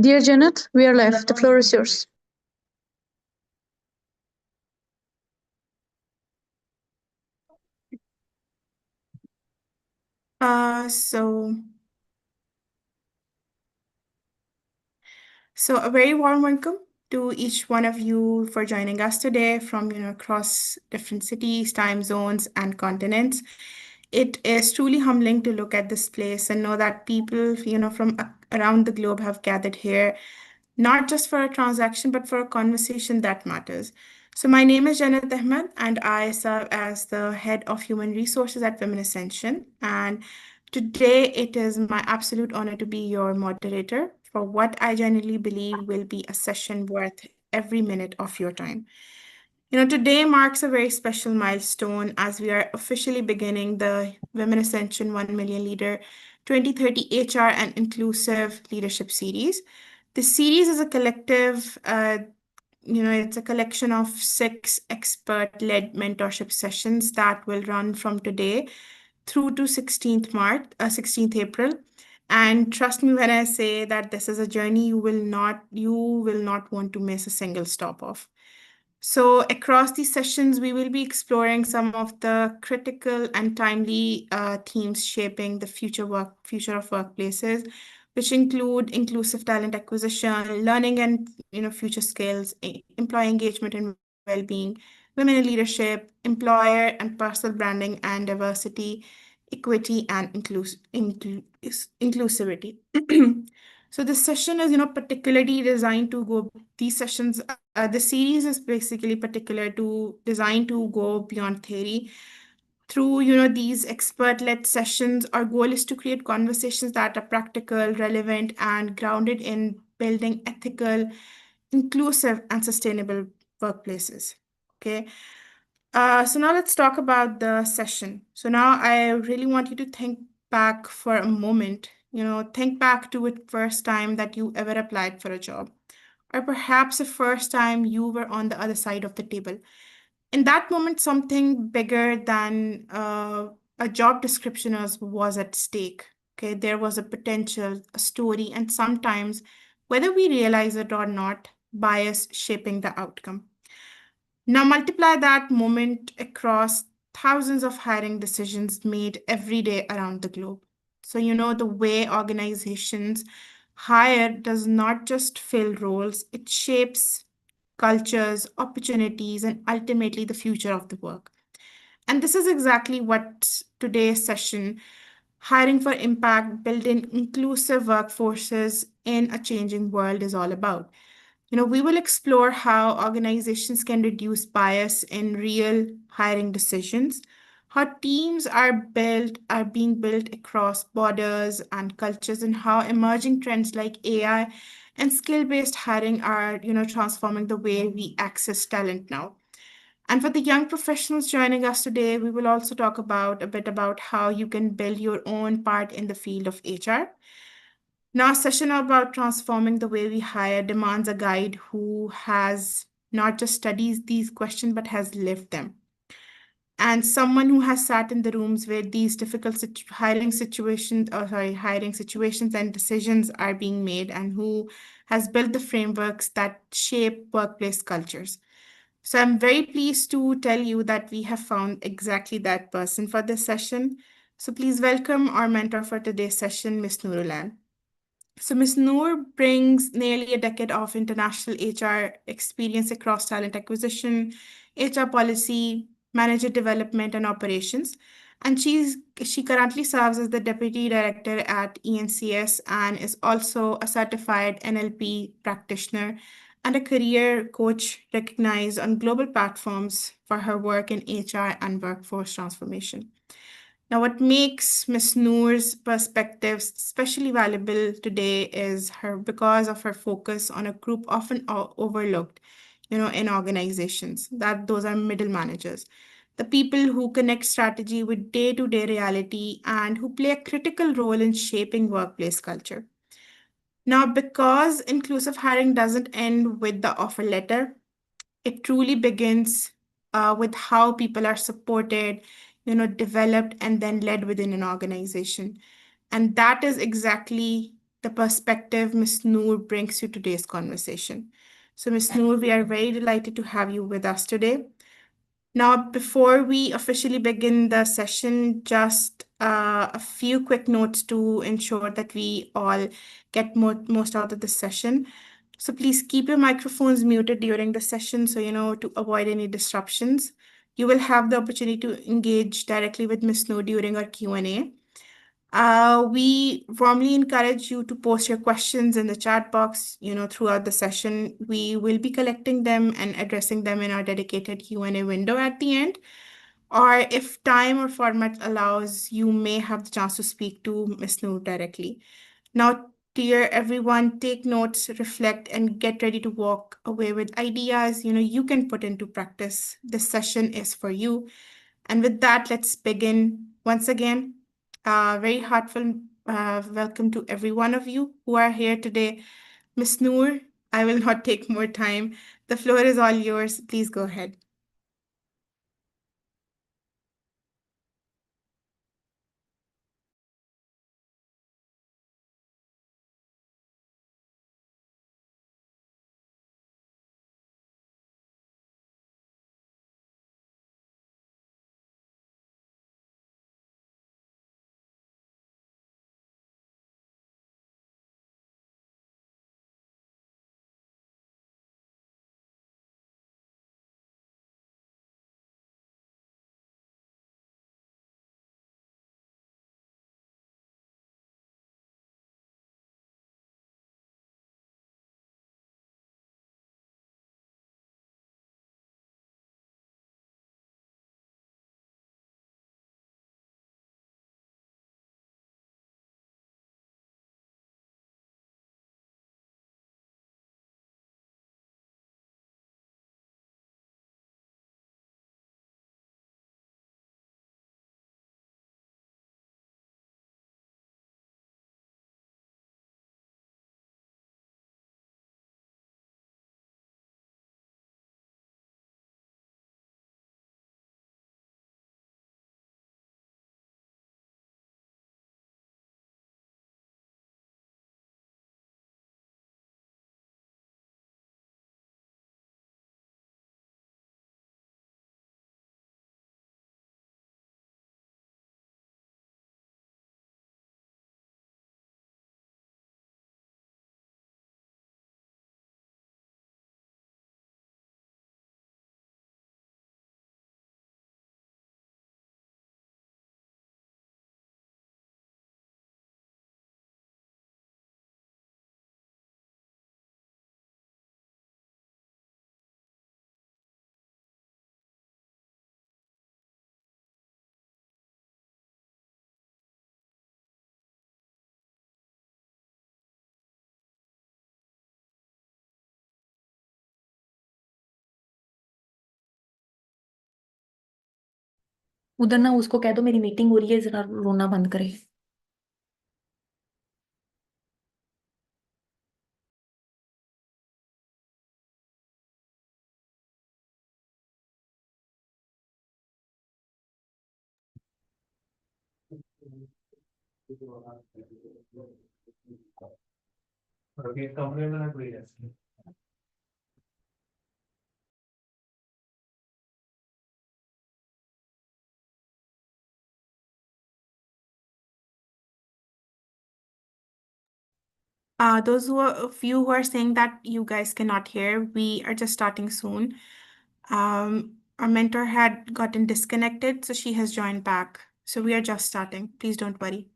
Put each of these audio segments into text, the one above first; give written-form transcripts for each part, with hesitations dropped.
Dear Janet, we are live. The floor is yours. Uh, so, so a very warm welcome to each one of you for joining us today from across different cities, time zones, and continents. It is truly humbling to look at this place and know that people from around the globe have gathered here, not just for a transaction, but for a conversation that matters. So my name is Jannat Ahmed, and I serve as the head of human resources at Women Ascension. And today it is my absolute honor to be your moderator for what I genuinely believe will be a session worth every minute of your time. Today marks a very special milestone as we are officially beginning the Women Ascension 1 Million Leader 2030 HR and Inclusive Leadership Series. This series is a collective, it's a collection of 6 expert-led mentorship sessions that will run from today through to 16th April. And trust me when I say that this is a journey you will not want to miss a single stop of. So, across these sessions, we will be exploring some of the critical and timely themes shaping the future of workplaces, which include inclusive talent acquisition, learning and future skills, employee engagement and well-being, women in leadership, employer and personal branding, and diversity, equity, and inclusivity. So this session is, particularly designed to go. These sessions, the series is basically particular to designed to go beyond theory. Through, these expert-led sessions, our goal is to create conversations that are practical, relevant, and grounded in building ethical, inclusive, and sustainable workplaces. Okay. So now let's talk about the session. So now I really want you to think back for a moment. Think back to the first time that you ever applied for a job, or perhaps the first time you were on the other side of the table. In that moment, something bigger than a job description was at stake. Okay, there was a potential, a story, and sometimes, whether we realize it or not, bias shaping the outcome. Now multiply that moment across thousands of hiring decisions made every day around the globe. So, the way organizations hire does not just fill roles, it shapes cultures, opportunities, and ultimately the future of the work. And this is exactly what today's session, Hiring for Impact, Building Inclusive Workforces in a Changing World, is all about. We will explore how organizations can reduce bias in real hiring decisions, how teams are being built across borders and cultures, and how emerging trends like AI and skill-based hiring are, transforming the way we access talent now. And for the young professionals joining us today, we will also talk about a bit about how you can build your own part in the field of HR. Now, a session about transforming the way we hire demands a guide who has not just studied these questions but has lived them. And someone who has sat in the rooms where these difficult hiring situations and decisions are being made, and who has built the frameworks that shape workplace cultures. So I'm very pleased to tell you that we have found exactly that person for this session. So please welcome our mentor for today's session, Ms. Noor Ul Ain. So Ms. Noor brings nearly a decade of international HR experience across talent acquisition, HR policy, manager development, and operations. And she currently serves as the deputy director at ENCS and is also a certified NLP practitioner and a career coach recognized on global platforms for her work in HR and workforce transformation. Now, what makes Ms. Noor's perspectives especially valuable today is because of her focus on a group often overlooked, in organizations, that those are middle managers, the people who connect strategy with day-to-day reality and who play a critical role in shaping workplace culture. Now, because inclusive hiring doesn't end with the offer letter, it truly begins with how people are supported, developed, and then led within an organization. And that is exactly the perspective Ms. Noor brings to today's conversation. So, Ms. Noor, we are very delighted to have you with us today. Now, before we officially begin the session, just a few quick notes to ensure that we all get most out of this session. So please keep your microphones muted during the session to avoid any disruptions. You will have the opportunity to engage directly with Ms. Noor during our Q&A. We warmly encourage you to post your questions in the chat box, throughout the session. We will be collecting them and addressing them in our dedicated Q&A window at the end. Or if time or format allows, you may have the chance to speak to Ms. Noor directly. Now, dear everyone, take notes, reflect, and get ready to walk away with ideas, you can put into practice. This session is for you. And with that, let's begin. Once again, very heartfelt welcome to every one of you who are here today. Ms. Noor, I will not take more time. The floor is all yours. Please go ahead. उधर ना उसको कह दो मेरी meeting हो रही है, जरा रोना बंद करे। Those of you who are saying that you guys cannot hear, we are just starting soon. Our mentor had gotten disconnected, so she has joined back. So we are just starting. Please don't worry.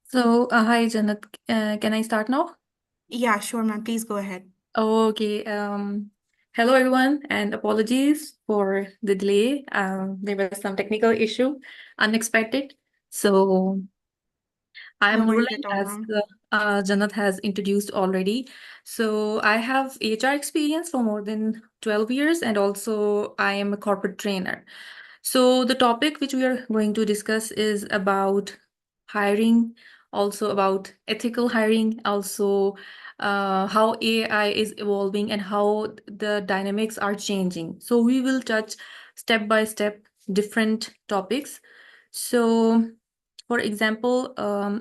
So, hi Jannat, can I start now? Yeah, sure, ma'am. Please go ahead. Okay. Hello everyone, and apologies for the delay. There was some technical issue, unexpected. So I am No Noor Ul worries Ain, at all, as ma'am. Jannat has introduced already. So I have HR experience for more than 12 years, and also I am a corporate trainer. So the topic which we are going to discuss is about hiring, also about ethical hiring, also how AI is evolving and how the dynamics are changing. So we will touch step by step different topics. So For example,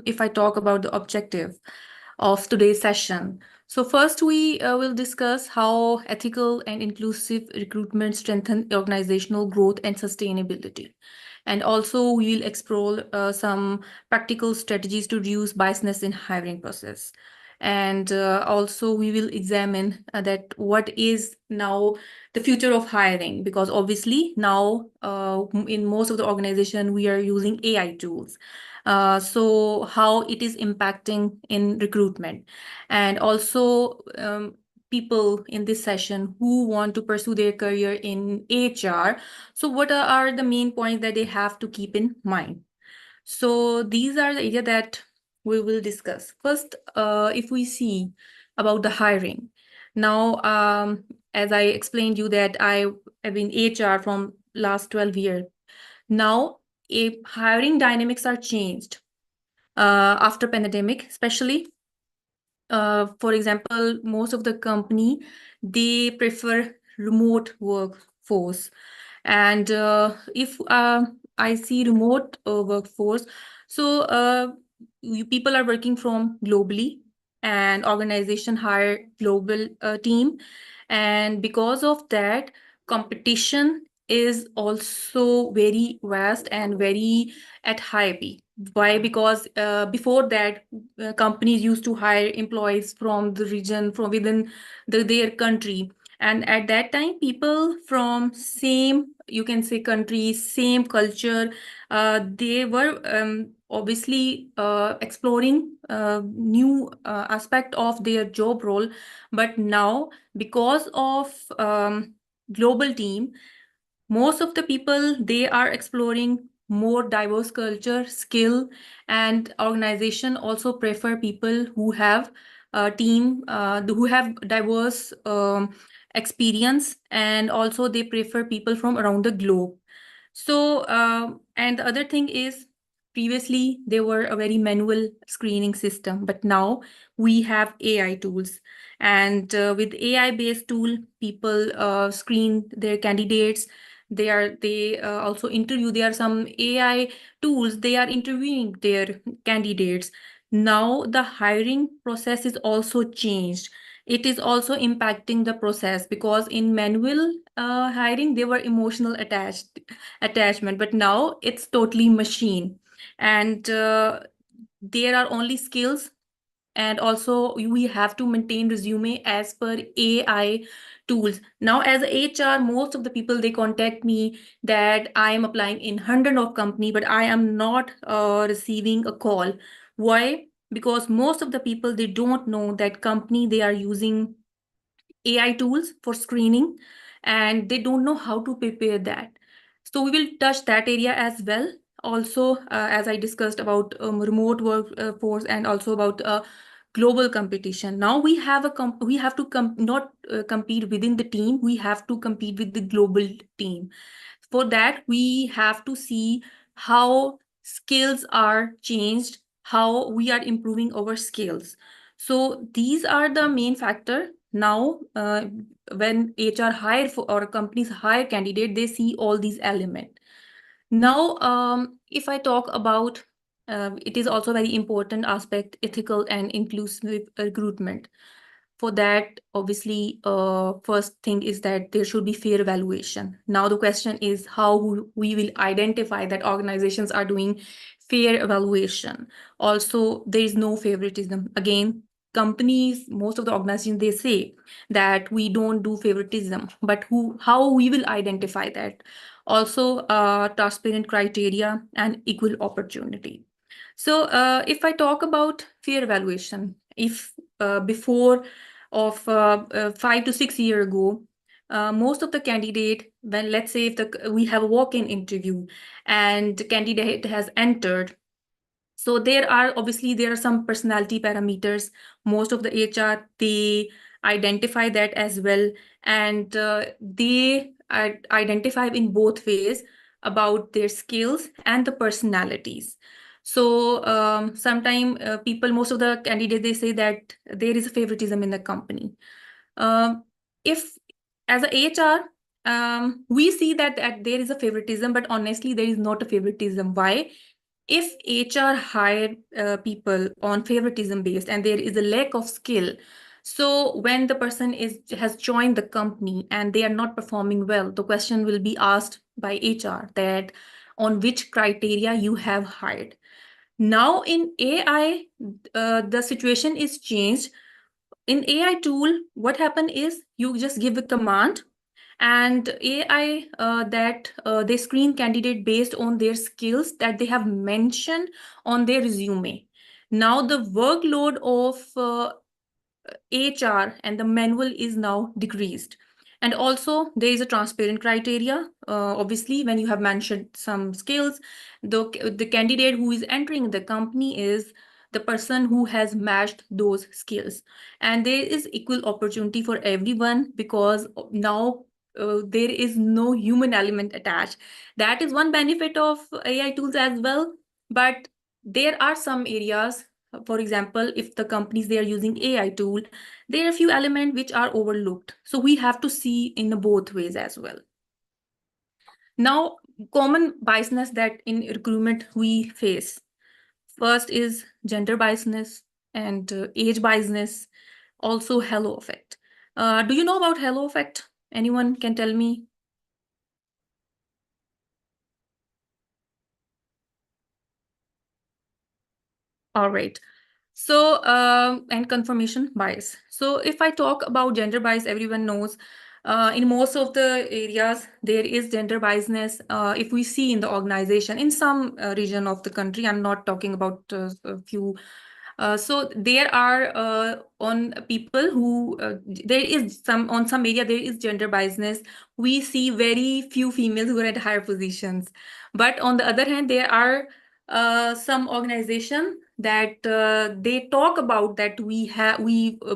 if I talk about the objective of today's session. So first we will discuss how ethical and inclusive recruitment strengthen organizational growth and sustainability. And also we will explore some practical strategies to reduce biasness in hiring process. And also we will examine that what is now the future of hiring, because obviously now in most of the organization we are using AI tools. So how it is impacting in recruitment, and also people in this session who want to pursue their career in HR. So what are the main points that they have to keep in mind? So these are the area that we will discuss. First, if we see about the hiring. Now, as I explained you that I have been HR from last 12 years. Now, if hiring dynamics are changed after pandemic, especially. For example, most of the company, they prefer remote workforce. And if I see remote workforce, so people are working from globally, and organization hire global team. And because of that, competition is also very vast and very at high peak. Why? Because before that, companies used to hire employees from the region, from within their country. And at that time, people from same, you can say, country, same culture, they were obviously exploring new aspect of their job role. But now, because of global team, most of the people, they are exploring more diverse culture, skill, and organization also prefer people who have a team, who have diverse experience, and also they prefer people from around the globe. So, and the other thing is, previously there were a very manual screening system, but now we have AI tools. And with AI-based tool, people screen their candidates. They also interview. There are some AI tools. They are interviewing their candidates. Now the hiring process is also changed. It is also impacting the process, because in manual hiring there were emotional attachment, but now it's totally machine. And there are only skills, and also we have to maintain resume as per AI tools. Now as a HR, most of the people, they contact me that I am applying in 100 of company, but I am not receiving a call. Why? Because most of the people, they don't know that company, they are using AI tools for screening, and they don't know how to prepare that. So we will touch that area as well. Also, as I discussed about remote workforce, and also about global competition. Now we have we have to not compete within the team. We have to compete with the global team. For that, we have to see how skills are changed, how we are improving our skills. So these are the main factor. Now, when HR hire for, or companies hire candidate, they see all these elements. Now, if I talk about, it is also very important aspect, ethical and inclusive recruitment. For that, obviously, first thing is that there should be fair evaluation. Now the question is how we will identify that organizations are doing fair evaluation. Also, there is no favoritism. Again, companies, most of the organizations, they say that we don't do favoritism, but how we will identify that? Also, transparent criteria and equal opportunity. So if I talk about fair evaluation, if before of 5 to 6 years ago, most of the candidate, when let's say if we have a walk-in interview and the candidate has entered, so there are some personality parameters. Most of the HR, they identify that as well, and they identify in both ways about their skills and the personalities. So sometimes most of the candidates, they say that there is a favoritism in the company. If as a HR, we see that there is a favoritism, but honestly, there is not a favoritism. Why? if HR hire people on favoritism based and there is a lack of skill, so when the person has joined the company and they are not performing well, the question will be asked by HR that on which criteria you have hired. Now in AI, the situation is changed. In AI tool, what happened is you just give a command and AI that they screen candidate based on their skills that they have mentioned on their resume. Now the workload of HR and the manual is now decreased. And also there is a transparent criteria. Obviously, when you have mentioned some skills, the candidate who is entering the company is the person who has matched those skills. And there is equal opportunity for everyone because now there is no human element attached. That is one benefit of AI tools as well. But there are some areas, for example, if the companies they are using AI tool, there are a few elements which are overlooked. So we have to see in both ways as well. Now, common biasness that in recruitment we face. First is gender biasness and age biasness, also halo effect. Do you know about halo effect? Anyone can tell me? All right. So, and confirmation bias. So if I talk about gender bias, everyone knows in most of the areas, there is gender biasness. If we see in the organization, in some region of the country, I'm not talking about a few. So there are on people who, there is on some area, there is gender biasness. We see very few females who are at higher positions. But on the other hand, there are some organization that they talk about that we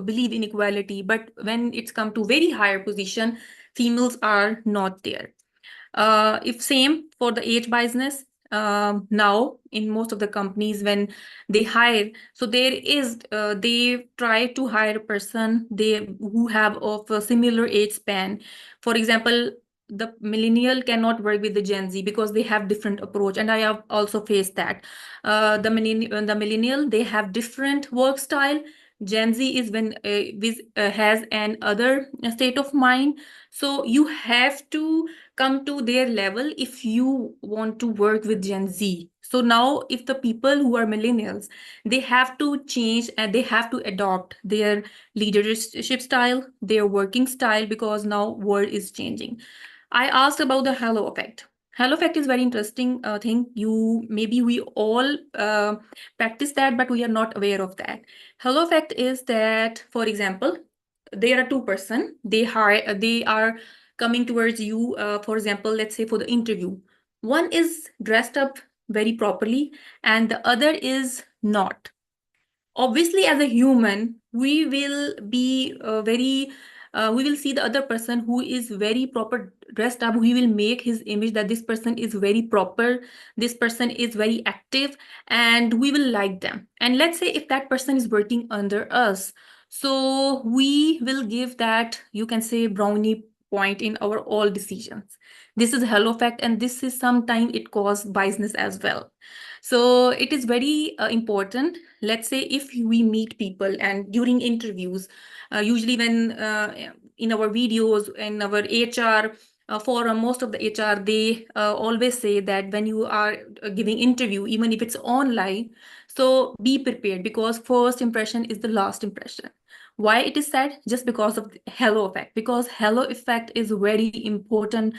believe in equality, but when it's come to very higher position, females are not there. If same for the age biasness, now in most of the companies when they hire, so there is they try to hire a person who have of a similar age span. For example, the millennial cannot work with the Gen Z because they have different approach, and I have also faced that. The millennial, they have different work style. Gen Z is when has an other state of mind. So you have to come to their level if you want to work with Gen Z. So now if the people who are millennials, they have to change and they have to adopt their leadership style, their working style, because now world is changing. I asked about the halo effect. Halo effect is very interesting thing. Maybe we all practice that, but we are not aware of that. Halo effect is that, for example, there are two person. They are coming towards you. For example, let's say for the interview, one is dressed up very properly, and the other is not. Obviously, as a human, we will be we will see the other person who is very proper dressed up. We will make his image that this person is very proper, this person is very active, and we will like them. And let's say if that person is working under us, so we will give that, you can say, brownie point in our all decisions. This is halo effect, and this is sometimes it causes biasness as well. So it is very important. Let's say if we meet people and during interviews, usually when in our videos, in our HR forum, most of the HR, they always say that when you are giving interview, even if it's online, so be prepared because first impression is the last impression. Why it is said? Just because of the halo effect, because halo effect is very important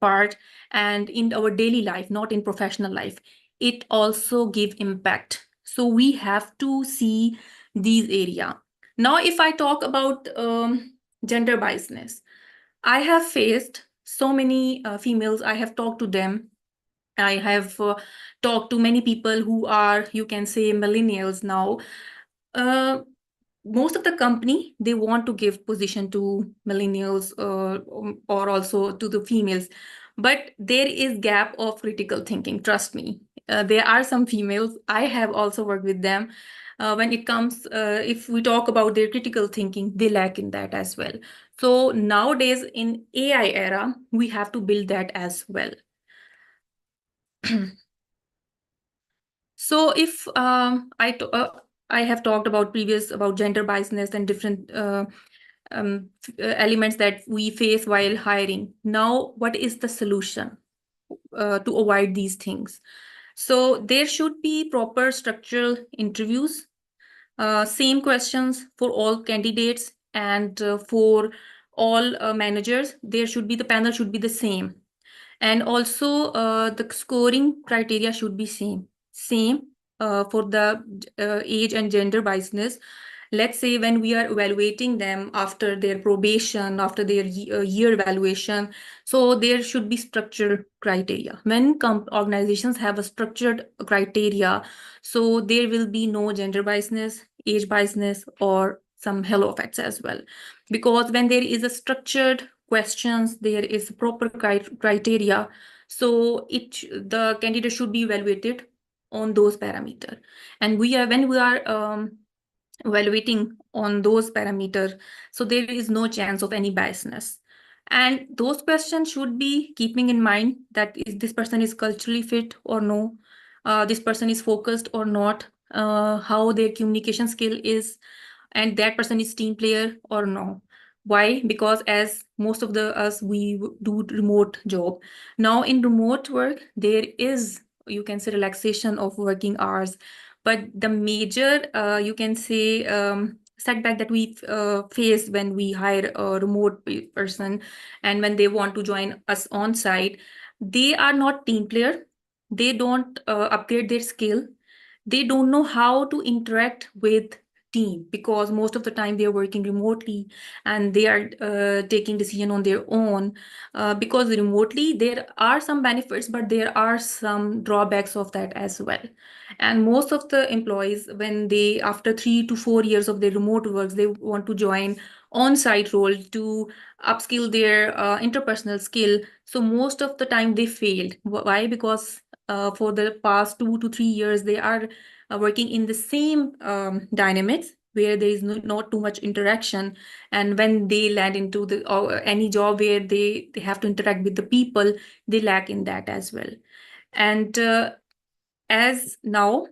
part, and in our daily life, not in professional life, it also give impact. So we have to see these area. Now if I talk about gender biasness, I have faced so many females. I have talked to them. I have talked to many people who are, you can say, millennials now. uh, Most of the company, they want to give position to millennials or also to the females, but there is gap of critical thinking, trust me. There are some females, I have also worked with them. When it comes, if we talk about their critical thinking, they lack in that as well. So nowadays in AI era, we have to build that as well. So if I have talked about gender biasness and different elements that we face while hiring. Now, what is the solution to avoid these things? So there should be proper structural interviews, same questions for all candidates and for all managers. The panel should be the same. And also the scoring criteria should be same for the age and gender biasness. Let's say when we are evaluating them after their probation, after their year evaluation, so there should be structured criteria. When organizations have a structured criteria, so there will be no gender biasness, age biasness, or some halo effects as well. Because when there is a structured questions, there is proper criteria, so the candidate should be evaluated on those parameters. And when we are evaluating on those parameters, so there is no chance of any biasness. And those questions should be keeping in mind that this person is culturally fit or no, this person is focused or not, how their communication skill is, and that person is team player or no. Why? Because as most of us, we do remote job. Now in remote work, there is, you can say, relaxation of working hours. But the major, you can say, setback that we face when we hire a remote person and when they want to join us on site, they are not team player. They don't upgrade their skill. They don't know how to interact with team, because most of the time they are working remotely and they are taking decision on their own. Because remotely there are some benefits, but there are some drawbacks of that as well. And most of the employees, when they, after 3 to 4 years of their remote works, they want to join on-site role to upskill their interpersonal skill. So most of the time they failed. Why? Because for the past 2 to 3 years, they are working in the same dynamics where there is not too much interaction. And when they land into any job where they have to interact with the people, they lack in that as well. And as now,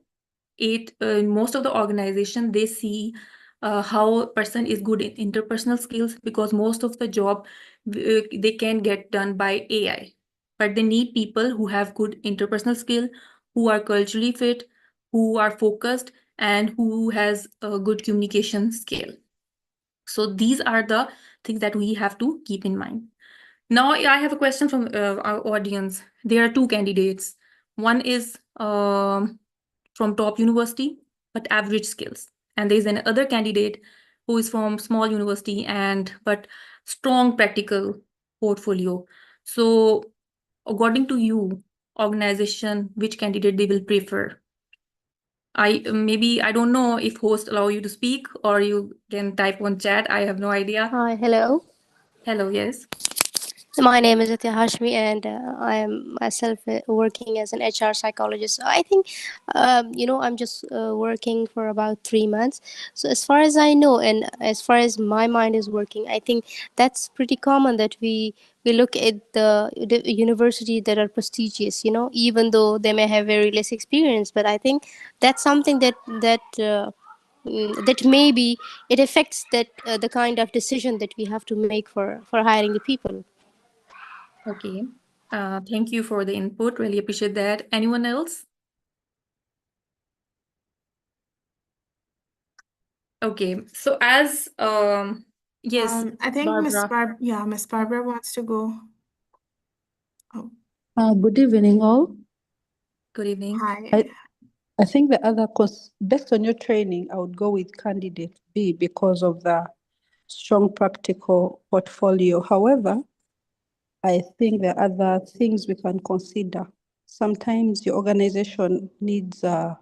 in most of the organization, they see how a person is good in interpersonal skills, because most of the job they can get done by AI. But they need people who have good interpersonal skill, who are culturally fit, who are focused, and who has a good communication skill. So these are the things that we have to keep in mind. Now I have a question from our audience. There are two candidates. One is from top university, but average skills. And there's another candidate who is from small university but strong practical portfolio. So according to you, organization, which candidate they will prefer? I don't know if host allow you to speak, or you can type on chat. I have no idea. Hi, hello. Hello, yes. My name is Atya Hashmi, and I am myself working as an HR psychologist. So I think, I'm just working for about 3 months. So as far as I know, and as far as my mind is working, I think that's pretty common that we look at the university that are prestigious. Even though they may have very less experience, but I think that's something that maybe it affects the kind of decision that we have to make for hiring the people. Okay. Thank you for the input. Really appreciate that. Anyone else? Okay. So as yes, I think Miss Barbara. Miss Barbara wants to go. Oh, Good evening, all. Good evening. hi. I think the other course, based on your training, I would go with candidate B because of the strong practical portfolio. However, I think there are other things we can consider. Sometimes your organization needs a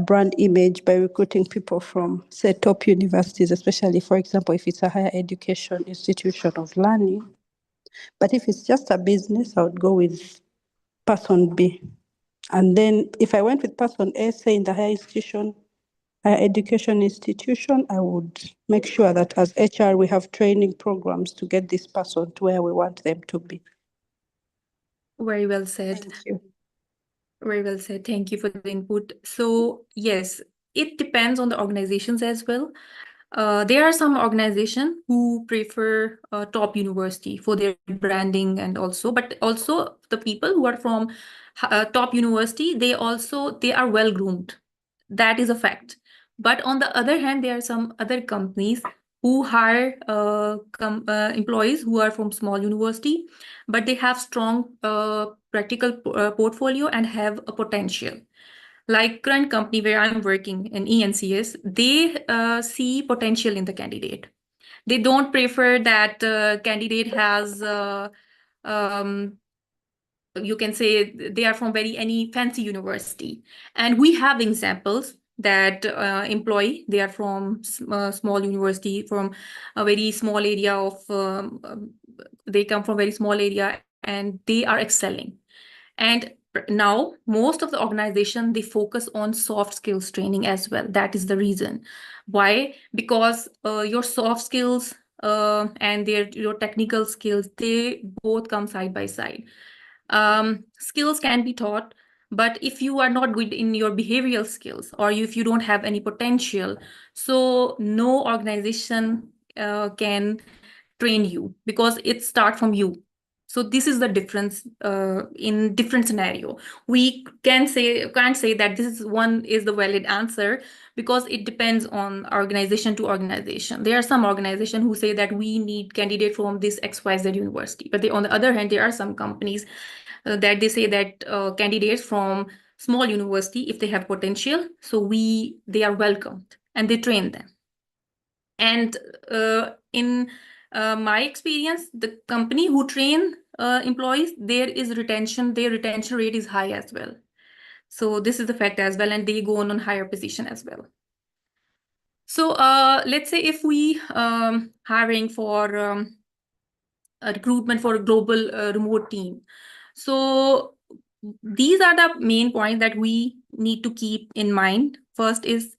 brand image by recruiting people from, say, top universities, especially, for example, if it's a higher education institution of learning. But if it's just a business, I would go with person B. And then if I went with person A, say in the higher education institution, I would make sure that as HR, we have training programs to get this person to where we want them to be. Very well said. Thank you. Very well said. Thank you for the input. So yes, it depends on the organizations as well. There are some organizations who prefer top university for their branding and also, but also the people who are from top university, they are well groomed. That is a fact. But on the other hand, there are some other companies who hire employees who are from small university, but they have strong practical portfolio and have a potential. Like current company where I'm working in ENCS, they see potential in the candidate. They don't prefer that candidate has um, you can say they are from any fancy university. And we have examples that employee, they are from small university, from a very small area of, they come from very small area and they are excelling. And now most of the organization, they focus on soft skills training as well. That is the reason. Why? Because your soft skills and your technical skills, they both come side by side. Skills can be taught, but if you are not good in your behavioral skills, or if you don't have any potential, so no organization can train you, because it starts from you. So this is the difference in different scenario. We can't say that this is one is the valid answer, because it depends on organization to organization. There are some organizations who say that we need candidate from this XYZ university, but on the other hand, there are some companies that they say that candidates from small university, if they have potential, so they are welcomed and they train them. And in my experience, the company who train employees, their retention rate is high as well. So this is the fact as well, and they go on higher position as well. So let's say if we hiring for a recruitment for a global remote team. So these are the main points that we need to keep in mind. First is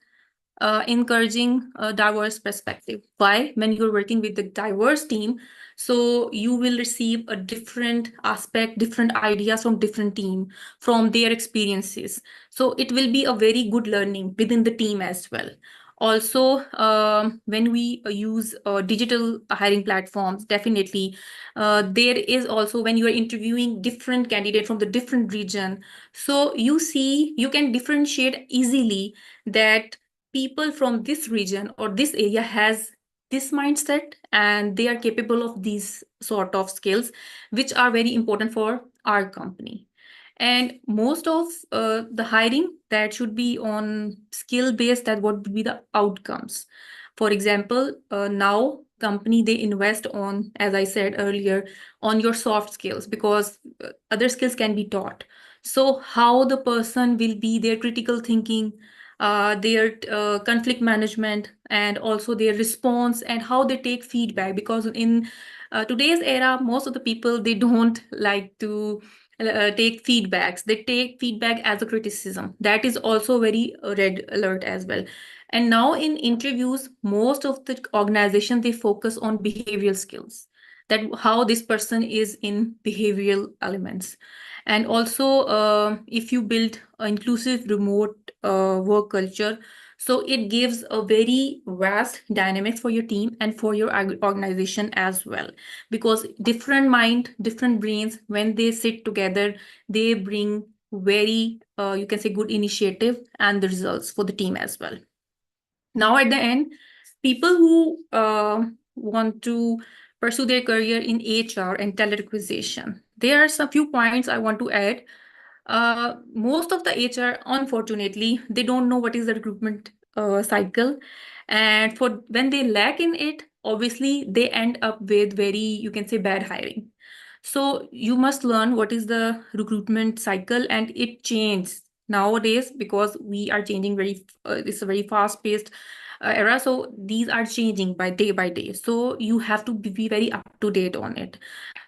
encouraging a diverse perspective. Why? When you're working with the diverse team, so you will receive a different aspect, different ideas from different team, from their experiences. So it will be a very good learning within the team as well. Also, when we use digital hiring platforms, definitely there is also, when you are interviewing different candidates from the different region, so you can differentiate easily that people from this region or this area has this mindset, and they are capable of these sort of skills, which are very important for our company. And most of the hiring, that should be on skill based, that what would be the outcomes. For example, now company, they invest on, as I said earlier, on your soft skills, because other skills can be taught. So how the person will be, their critical thinking, their conflict management, and also their response, and how they take feedback. Because in today's era, most of the people, they don't like to take feedbacks. They take feedback as a criticism. That is also very red alert as well. And now in interviews, most of the organization, they focus on behavioral skills, that how this person is in behavioral elements. And also, if you build an inclusive remote work culture, so it gives a very vast dynamics for your team and for your organization as well. Because different mind, different brains, when they sit together, they bring very, you can say, good initiative and the results for the team as well. Now, at the end, people who want to pursue their career in HR and talent acquisition, there are some few points I want to add. Most of the HR, unfortunately, they don't know what is the recruitment cycle. And for when they lack in it, obviously, they end up with very, you can say, bad hiring. So you must learn what is the recruitment cycle, and it changes nowadays, because we are changing it's a very fast-paced era. So these are changing by day. So you have to be very up to date on it.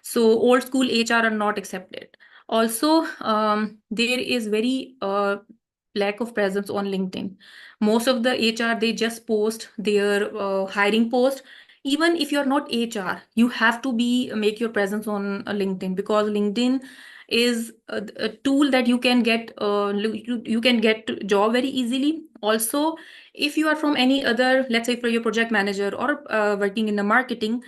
So old school HR are not accepted. Also, there is very lack of presence on LinkedIn. Most of the HR, they just post their hiring post. Even if you're not HR, you have to make your presence on LinkedIn, because LinkedIn is a tool that you can get you can get job very easily. Also, if you are from any other, let's say for your project manager or working in the marketing,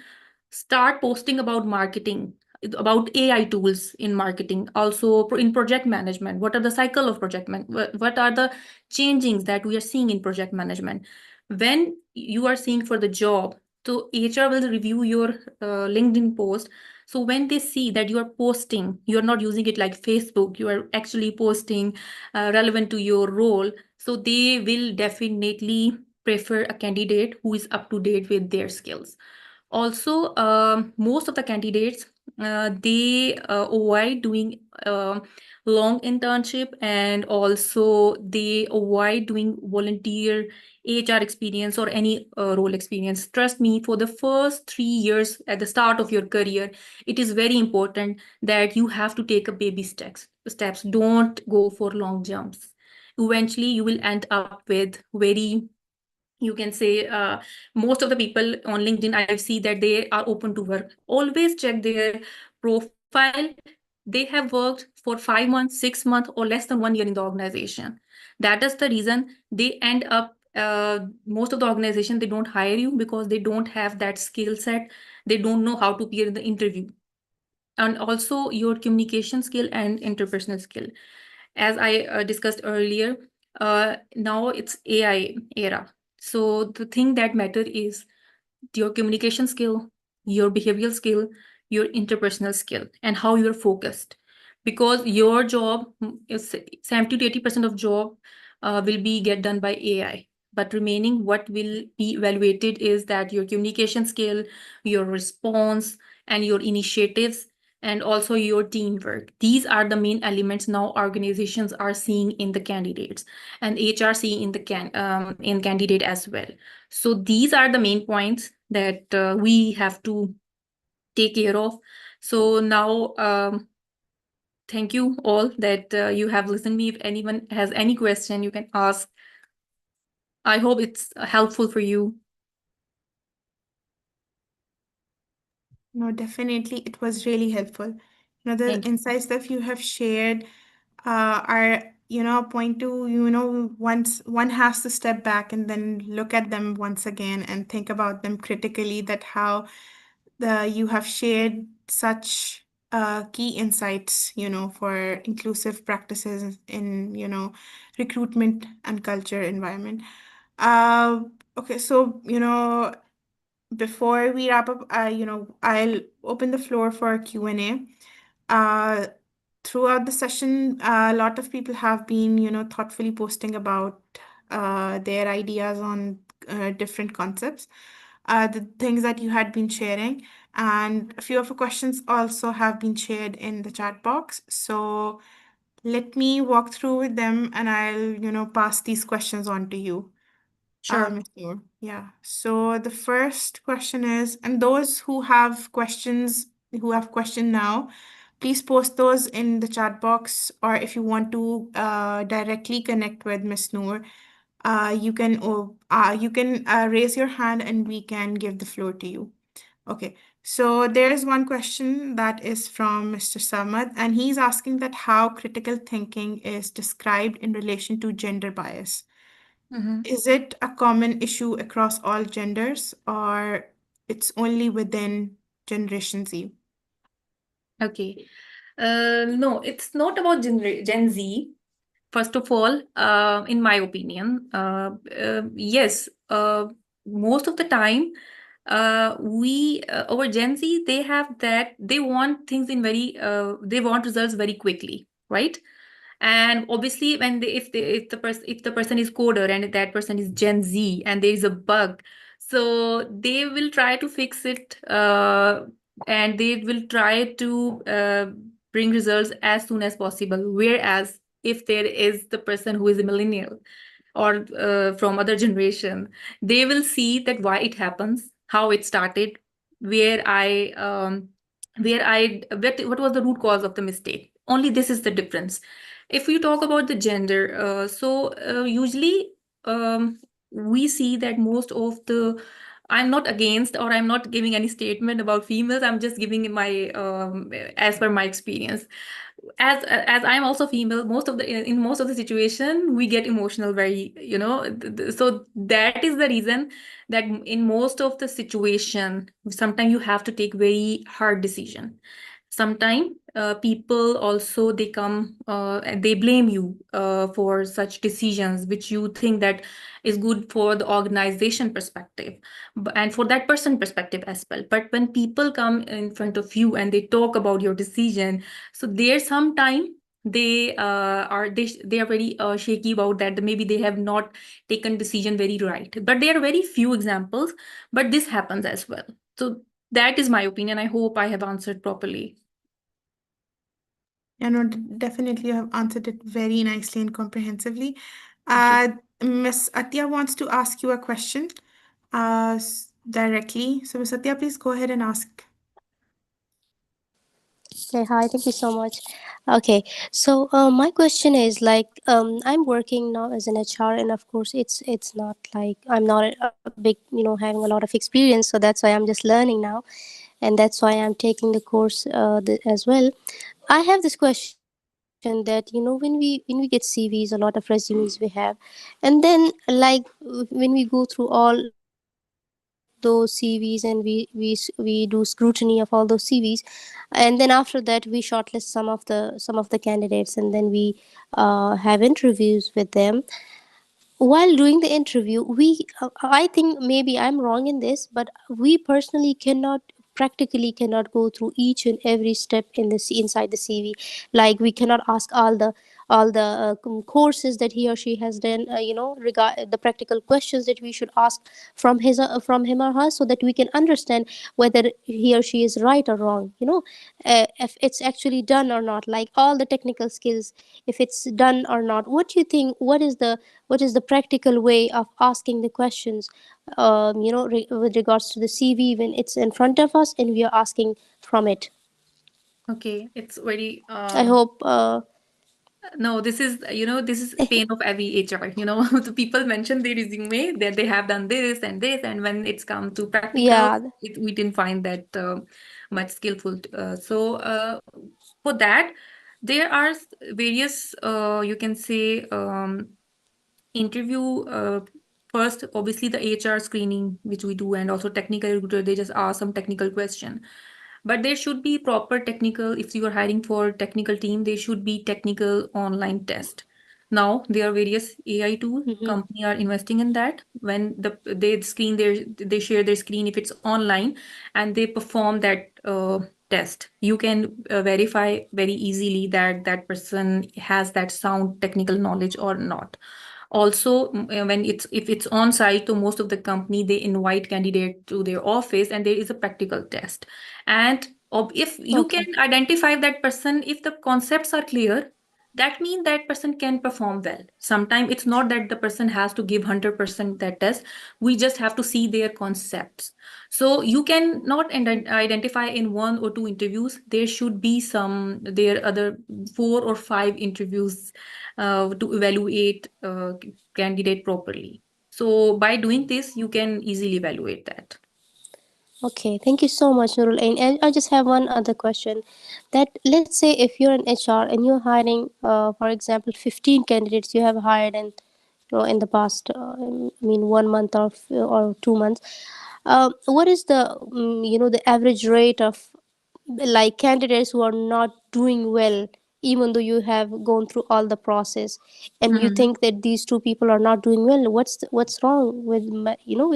start posting about marketing, about AI tools in marketing, also in project management. What are the cycle of project what are the changings that we are seeing in project management? When you are seeing for the job, so HR will review your LinkedIn post. So when they see that you are posting, you are not using it like Facebook, you are actually posting relevant to your role, so they will definitely prefer a candidate who is up to date with their skills. Also, most of the candidates, they avoid doing long internship, and also they avoid doing volunteer HR experience or any role experience. Trust me, for the first 3 years at the start of your career, it is very important that you have to take a baby steps. Don't go for long jumps. Eventually, you will end up with very, you can say, most of the people on LinkedIn, I see that they are open to work. Always check their profile. They have worked for 5 months, 6 months, or less than 1 year in the organization. That is the reason they end up, most of the organization, they don't hire you because they don't have that skill set. They don't know how to appear in the interview. And also your communication skill and interpersonal skill. As I discussed earlier, now it's AI era. So the thing that matter is your communication skill, your behavioral skill, your interpersonal skill, and how you're focused. Because your job is 70 to 80% of job will be get done by AI. But remaining, what will be evaluated is that your communication skill, your response, and your initiatives, and also your teamwork. These are the main elements now organizations are seeing in the candidates, and HR seeing in the in candidate as well. So these are the main points that we have to take care of. So now, thank you all that you have listened me. If anyone has any question, you can ask. I hope it's helpful for you. No, definitely, it was really helpful. The Thank you. insights that you have shared are, point to, once one has to step back and then look at them once again and think about them critically, that how you have shared such key insights, for inclusive practices in, recruitment and culture environment. Okay, so, before we wrap up, I'll open the floor for Q&A. Throughout the session, a lot of people have been, thoughtfully posting about their ideas on different concepts, the things that you had been sharing, and a few of the questions also have been shared in the chat box. So let me walk through with them, and I'll, pass these questions on to you. Sure. Ms. Noor. Yeah. So the first question is, and those who have questions, now, please post those in the chat box, or if you want to directly connect with Ms. Noor, you can raise your hand and we can give the floor to you. Okay. So there's one question that is from Mr. Samad, and he's asking that how critical thinking is described in relation to gender bias. Is it a common issue across all genders, or it's only within Generation Z? Okay. No, it's not about Gen Z. First of all, in my opinion, yes, most of the time, our Gen Z, they have that, they want things in they want results very quickly, right? And obviously, when if the person is coder and that person is Gen Z and there is a bug, so they will try to fix it, and they will try to bring results as soon as possible. Whereas if there is the person who is a millennial or from other generation, they will see that why it happens, how it started, what was the root cause of the mistake. Only this is the difference. If you talk about the gender, usually we see that most of the I'm not against or I'm not giving any statement about females. I'm just giving my as per my experience. As I'm also female, most of the in most of the situation we get emotional very, so that is the reason that in most of the situation sometimes you have to take very hard decision. Sometimes people also they come and they blame you for such decisions which you think that is good for the organization perspective and for that person perspective as well. But when people come in front of you and they talk about your decision, so there's sometime they are very shaky about that. Maybe they have not taken decision very right. But there are very few examples, but this happens as well. So that is my opinion. I hope I have answered properly. Yeah, no, definitely you have answered it very nicely and comprehensively. Miss Atya wants to ask you a question directly. So Miss Atya, please go ahead and ask. Okay, hi, thank you so much. Okay, so my question is like I'm working now as an HR, and of course it's not like I'm not a big having a lot of experience, so that's why I'm just learning now, and that's why I'm taking the course as well. I have this question that when we get CVs, a lot of resumes we have, and then like when we go through all those CVs and we do scrutiny of all those CVs, and then after that we shortlist some of the candidates, and then we have interviews with them. While doing the interview, I think maybe I'm wrong in this, but we personally practically cannot go through each and every step inside the CV. Like we cannot ask all the courses that he or she has done, regard the practical questions that we should ask from him or her, so that we can understand whether he or she is right or wrong, if it's actually done or not, like all the technical skills, if it's done or not. What do you think, what is the practical way of asking the questions, with regards to the CV when it's in front of us and we are asking from it? Okay, it's very I hope no, this is this is pain of every HR. The people mention their resume that they have done this and this, and when it's come to practical, yeah. we didn't find that much skillful. For that, there are various you can say interview. First, obviously, the HR screening which we do, and also technical recruiter, they just ask some technical question. But there should be proper technical, if you are hiring for technical team, there should be technical online test. Now there are various AI tool Mm-hmm. company are investing in that. When they screen they share their screen if it's online, and they perform that test. You can verify very easily that that person has that sound technical knowledge or not. Also, when if it's on site, to most of the company they invite candidate to their office and there is a practical test. And if you can Okay. identify that person, if the concepts are clear, that means that person can perform well. Sometimes it's not that the person has to give 100% that test. We just have to see their concepts. So you can not identify in one or two interviews. There should be there other 4 or 5 interviews to evaluate candidate properly. So by doing this, you can easily evaluate that. Okay, thank you so much, Nurul Ain. And I just have one other question. That let's say if you're an HR and you're hiring, for example, 15 candidates you have hired in the past, I mean 1 month or 2 months. What is the average rate of like candidates who are not doing well, even though you have gone through all the process, and you Mm-hmm. think that these two people are not doing well? What's wrong with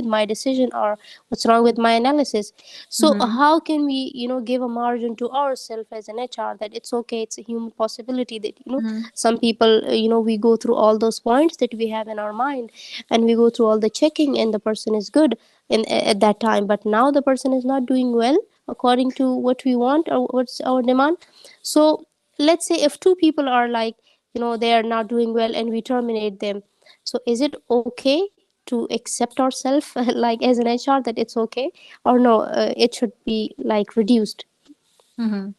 my decision, or what's wrong with my analysis? So Mm-hmm. how can we give a margin to ourselves as an HR that it's okay, it's a human possibility that Mm-hmm. some people, we go through all those points that we have in our mind, and we go through all the checking, and the person is good at that time, but now the person is not doing well according to what we want or what's our demand. So let's say if two people are like, they are not doing well and we terminate them, so is it okay to accept ourselves like as an HR that it's okay, or no, it should be like reduced? Mm-hmm.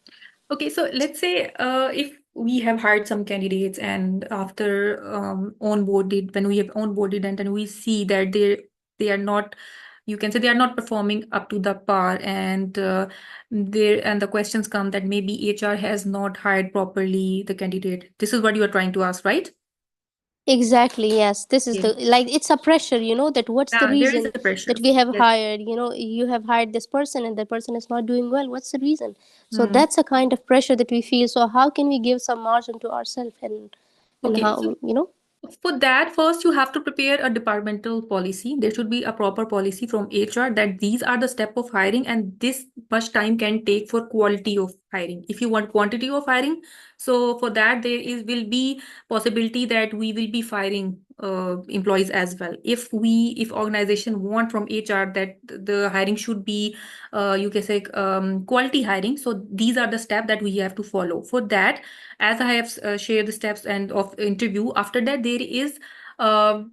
Okay, so let's say if we have hired some candidates and after onboarded, when we have onboarded and then we see that they are not you can say they are not performing up to the par, and the questions come that maybe HR has not hired properly the candidate. This is what you are trying to ask, right? Exactly, yes. This is Okay. the, like, it's a pressure, that what's the Yeah, there is reason a pressure. that we have Yes. hired, you have hired this person and the person is not doing well. What's the reason? So Hmm. that's a kind of pressure that we feel. So how can we give some margin to ourselves, and Okay, so how. for that, first you have to prepare a departmental policy. There should be a proper policy from HR that these are the step of hiring and this much time can take for quality of hiring. If you want quantity of hiring, so for that there will be possibility that we will be firing employees as well. If organization want from HR that the hiring should be you can say quality hiring, so these are the steps that we have to follow. For that, as I have shared the steps and of interview, after that there is uh,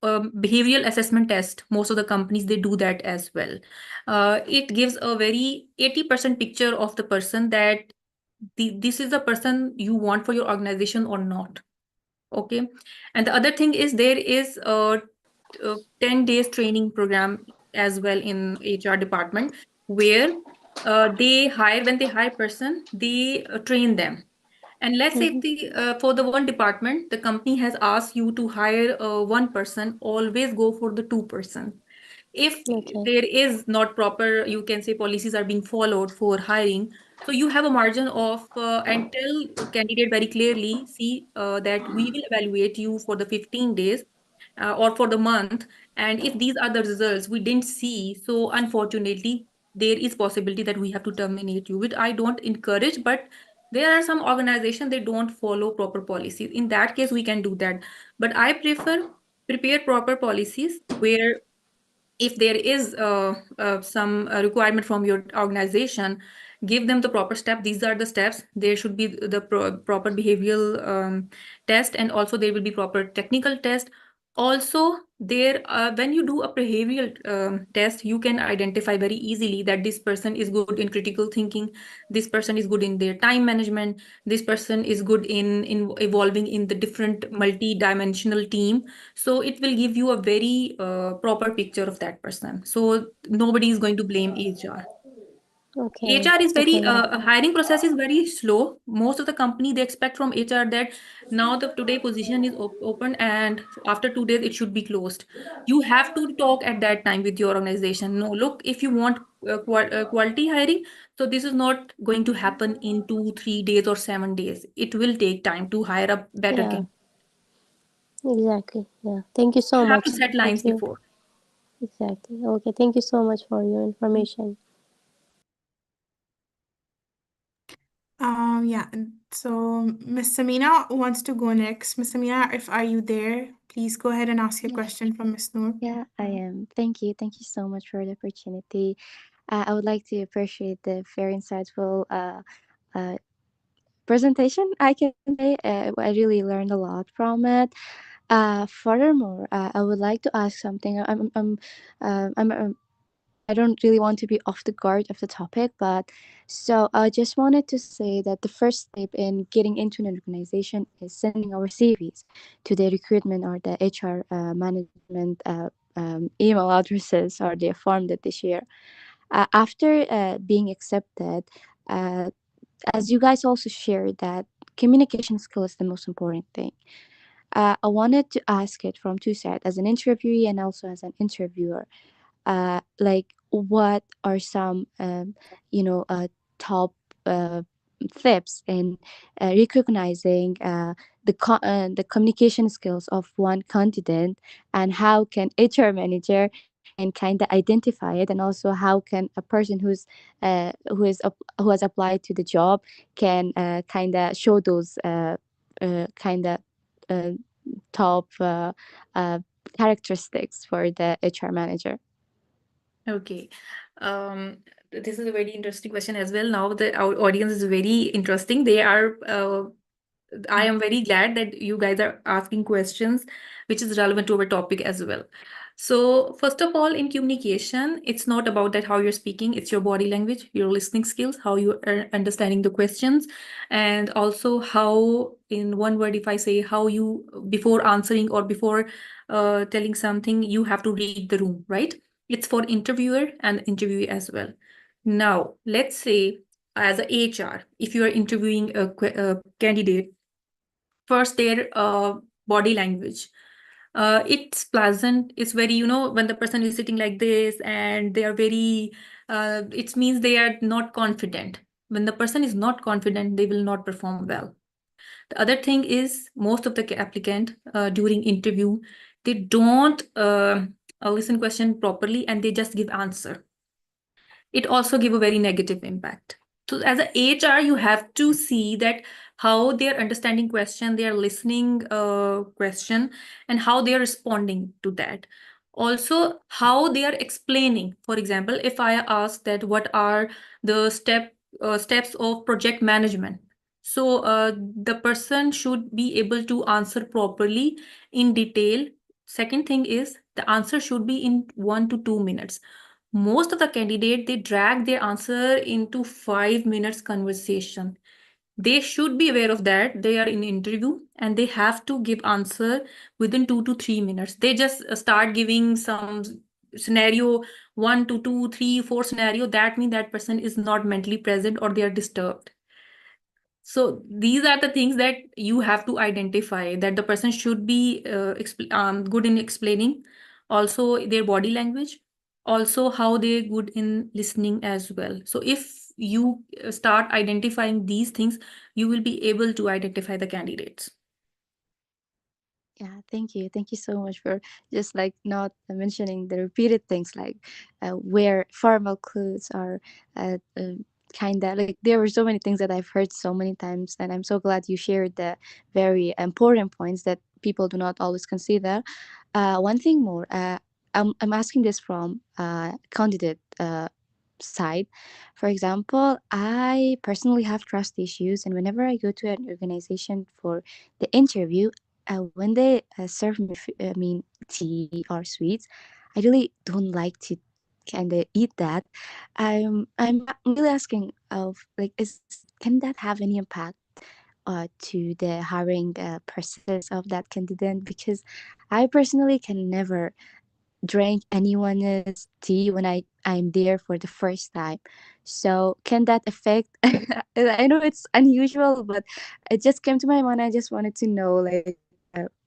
behavioral assessment test. Most of the companies they do that as well. It gives a very 80% picture of the person that this is the person you want for your organization or not. Okay, and the other thing is there is a 10 days training program as well in HR department where when they hire person, they train them. And let's say if Mhm. the for the one department, the company has asked you to hire one person, always go for the 2%. If Okay. there is not proper, you can say policies are being followed for hiring, so you have a margin of and tell candidate very clearly, see that we will evaluate you for the 15 days or for the month, and if these are the results we didn't see, so unfortunately there is possibility that we have to terminate you, which I don't encourage, but there are some organizations they don't follow proper policies. In that case we can do that, but I prefer prepare proper policies where if there is some requirement from your organization, give them the proper step. These are the steps. There should be the proper behavioral test, and also there will be proper technical test. Also, there when you do a behavioral test, you can identify very easily that this person is good in critical thinking, this person is good in their time management, this person is good in evolving in the different multi-dimensional team. So it will give you a very proper picture of that person. So nobody is going to blame HR. Okay. HR is Okay. very Yeah. hiring process is very slow. Most of the company they expect from HR that now the today position is open and after 2 days it should be closed. You have to talk at that time with your organization. No, look, if you want quality hiring, so this is not going to happen in 2 3 days or 7 days. It will take time to hire a better Yeah. candidate. Exactly. Yeah. Thank you You so have to much. set Thank lines you. before. Exactly. Okay. Thank you so much for your information. Yeah, and so Miss Samina wants to go next. Miss Samina, if are you there, please go ahead and ask your Yeah, question from Miss Noor. yeah, I am. Thank you. Thank you so much for the opportunity. I would like to appreciate the very insightful uh, presentation. I can say I really learned a lot from it. Furthermore, I would like to ask something. I don't really want to be off the guard of the topic, but so I just wanted to say that the first step in getting into an organization is sending our CVs to the recruitment or the HR management email addresses or the form that they share. After being accepted, uh, as you guys also shared, that communication skill is the most important thing. I wanted to ask it from two sides, as an interviewee and also as an interviewer. Like, what are some top uh, tips in recognizing the communication skills of one candidate, and how can HR manager can kind of identify it, and also how can a person who has applied to the job can kind of show those kind of uh, top uh, characteristics for the HR manager. Okay. This is a very interesting question as well. Now the our audience is very interesting. They are I am very glad that you guys are asking questions which is relevant to our topic as well. So first of all, in communication, it's not about that how you're speaking, it's your body language, your listening skills, how you are understanding the questions, and also how, in one word, if I say how you before answering or before telling something, you have to read the room, right? It's for interviewer and interviewee as well. Now, let's say as a HR, if you are interviewing a candidate, first their body language. It's pleasant. It's very, when the person is sitting like this and they are very, it means they are not confident. When the person is not confident, they will not perform well. The other thing is most of the applicant during interview, they don't listen question properly and they just give answer. It also give a very negative impact. So as a HR, you have to see that how they are understanding question, they are listening question, and how they are responding to that. Also, how they are explaining. For example, if I ask that what are the steps of project management, so the person should be able to answer properly in detail. Second thing is the answer should be in 1 to 2 minutes. Most of the candidate, they drag their answer into 5 minutes conversation. They should be aware of that. They are in interview and they have to give answer within 2 to 3 minutes. They just start giving some scenario, 1 to 2, 3, 4 scenario. That means that person is not mentally present or they are disturbed. So these are the things that you have to identify, that the person should be good in explaining, also their body language, also how they're good in listening as well. So if you start identifying these things, you will be able to identify the candidates. Yeah, thank you. Thank you so much for just like not mentioning the repeated things like wear formal clothes or kind of like there were so many things that I've heard so many times, and I'm so glad you shared the very important points that people do not always consider. One thing more, I'm asking this from candidate side. For example, I personally have trust issues, and whenever I go to an organization for the interview, when they serve me, tea or sweets, I really don't like to kind of eat that. I'm really asking of like, is can that have any impact to the hiring process of that candidate? Because I personally can never drink anyone's tea when I'm there for the first time. So can that affect? I know it's unusual, but it just came to my mind. I just wanted to know, like,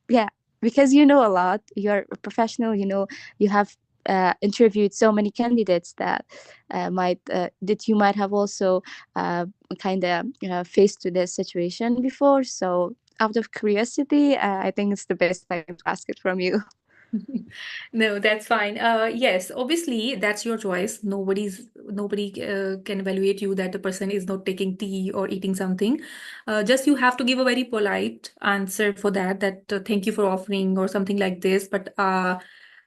yeah, because you know a lot. You're a professional. You know, you have interviewed so many candidates that that you might have also kind of faced to this situation before. So out of curiosity, I think it's the best time to ask it from you. No, that's fine. Yes, obviously that's your choice. Nobody can evaluate you that the person is not taking tea or eating something. Just you have to give a very polite answer for that. That thank you for offering or something like this. But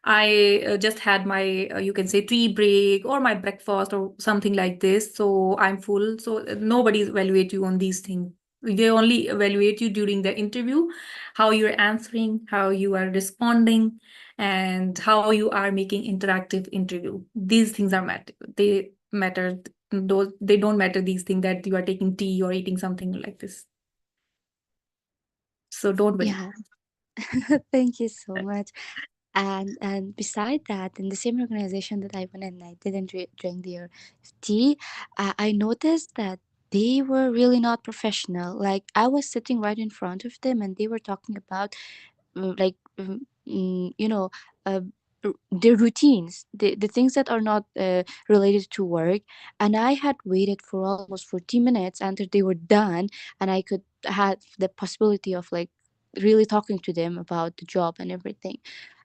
I just had my you can say tea break or my breakfast or something like this. So I'm full. So nobody evaluate you on these things. They only evaluate you during the interview, how you're answering, how you are responding, and how you are making interactive interview. These things are matter. They matter. Those they don't matter. These things that you are taking tea or eating something like this. So don't worry. Yeah, thank you so much. And beside that, in the same organization that I went and I didn't drink their tea, I noticed that they were really not professional. Like I was sitting right in front of them, and they were talking about like you know uh, their routines, the things that are not related to work. And I had waited for almost 40 minutes until they were done, and I could have the possibility of like really talking to them about the job and everything.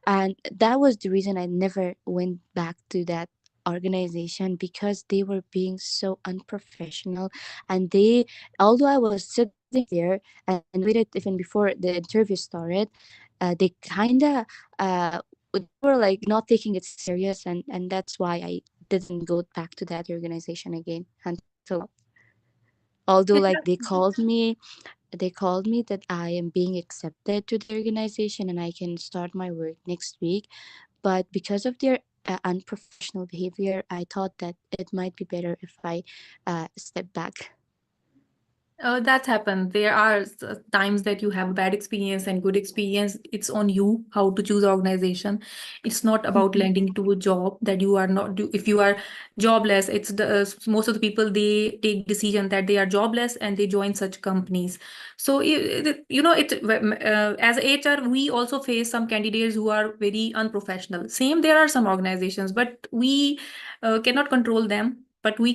And that was the reason I never went back to that organization, because they were being so unprofessional. And they, although I was sitting there and waited even before the interview started, they kind of they were like not taking it serious, and that's why I didn't go back to that organization again until now. Although like they called me that I am being accepted to the organization and I can start my work next week. But because of their unprofessional behavior, I thought that it might be better if I step back. That's happened. There are times that you have bad experience and good experience. It's on you how to choose organization. It's not about landing to a job that you are not do. If you are jobless, it's the most of the people, they take decision that they are jobless and they join such companies. So as HR, we also face some candidates who are very unprofessional. Same, there are some organizations, but we cannot control them, but we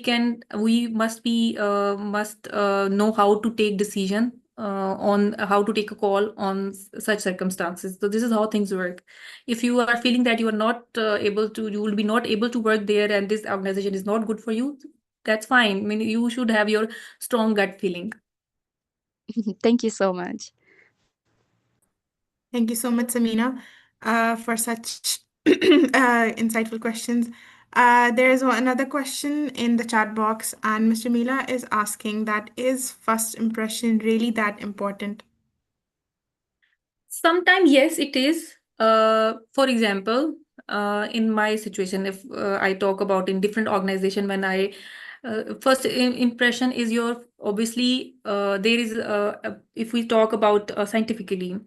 must know how to take decision on how to take a call on such circumstances. So this is how things work. If you are feeling that you are not you will be not able to work there and this organization is not good for you, that's fine. I mean, you should have your strong gut feeling. Thank you so much. Thank you so much, Samina, for such insightful questions. There is another question in the chat box, and Mr. Mila is asking that is first impression really that important? Sometimes, yes, it is. For example, in my situation, if I talk about in different organization, when I first impression is your obviously there is if we talk about scientifically,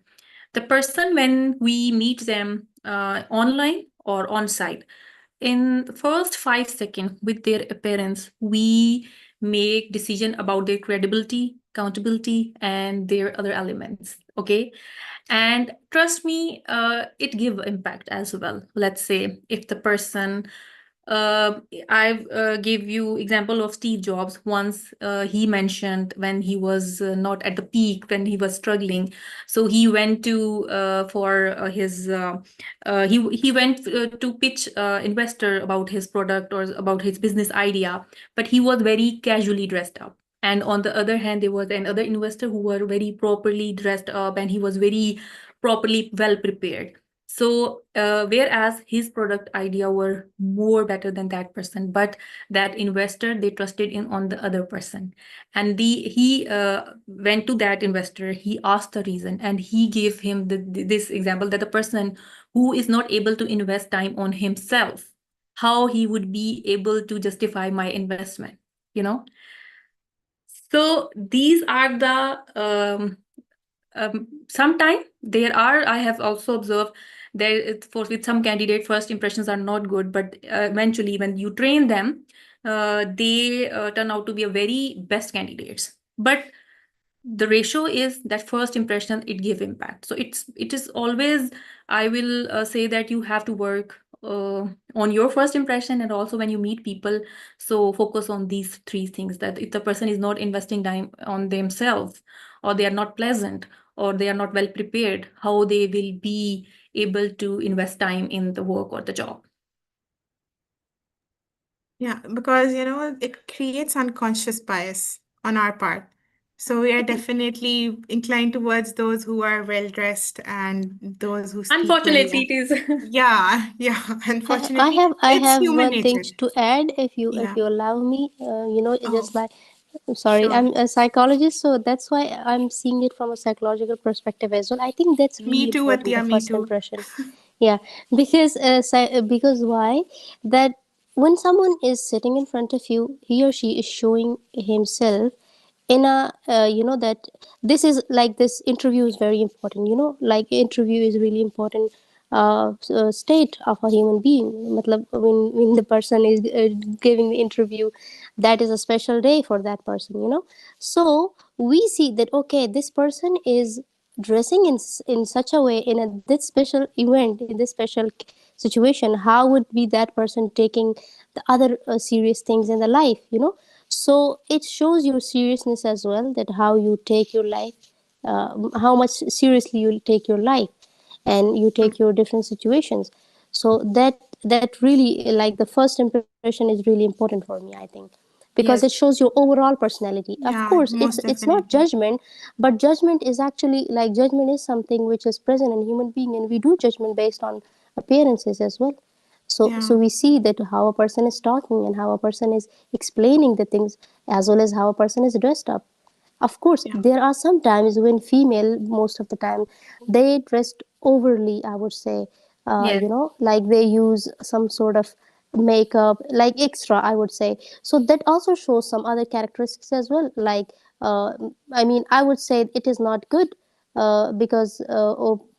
the person when we meet them online or on site, in the first 5 seconds with their appearance, we make decision about their credibility, accountability, and their other elements. Okay, and trust me, it give impact as well. Let's say if the person, I gave you example of Steve Jobs. Once he mentioned when he was not at the peak, when he was struggling, so he went to for his he went to pitch investor about his product or about his business idea, but he was very casually dressed up. And on the other hand, there was another investor who were very properly dressed up and he was very properly well prepared. So whereas his product idea were more better than that person, but that investor, they trusted in on the other person, and he went to that investor, he asked the reason, and he gave him this example that the person who is not able to invest time on himself, how he would be able to justify my investment, you know. So these are the sometimes there are, I have also observed there for with some candidate first impressions are not good, but eventually when you train them, they turn out to be a very best candidates. But the ratio is that first impression, it give impact. So it is always, I will say that you have to work on your first impression, and also when you meet people, so focus on these three things, that if the person is not investing time on themselves, or they are not pleasant, or they are not well prepared, how they will be able to invest time in the work or the job. Yeah, because it creates unconscious bias on our part. So we are definitely inclined towards those who are well dressed and those who speak very Unfortunately, well. it is. Yeah, yeah. I Unfortunately, have it's human one thing nature. to add, if Yeah. you allow me. Oh, Just by sorry, sure. I'm a psychologist, so that's why I'm seeing it from a psychological perspective as well. I think that's Me really too, important, the Attia, me first too. impression. Yeah, because why? That when someone is sitting in front of you, he or she is showing himself in a that this is like, this interview is very important, like interview is really important state of a human being. Matlab, when the person is giving the interview, that is a special day for that person, so we see that, okay, this person is dressing in such a way in a this special event, in this special situation. How would be that person taking the other serious things in the life, so it shows your seriousness as well, that how you take your life, how much seriously you take your life, and you take your different situations. So that really, like, the first impression is really important for me, I think, because it Yes. shows your overall personality. Of Yeah, course, most it's not definitely. judgment, but judgment is actually, like, judgment is something which is present in human being, and we do judgment based on appearances as well. So Yeah, we see that how a person is talking and how a person is explaining the things, as well as how a person is dressed up. Of course, yeah, there are some times when female, most of the time, they dressed overly, I would say, Yes. like they use some sort of makeup, like extra, I would say. So that also shows some other characteristics as well, like I mean, I would say it is not good, because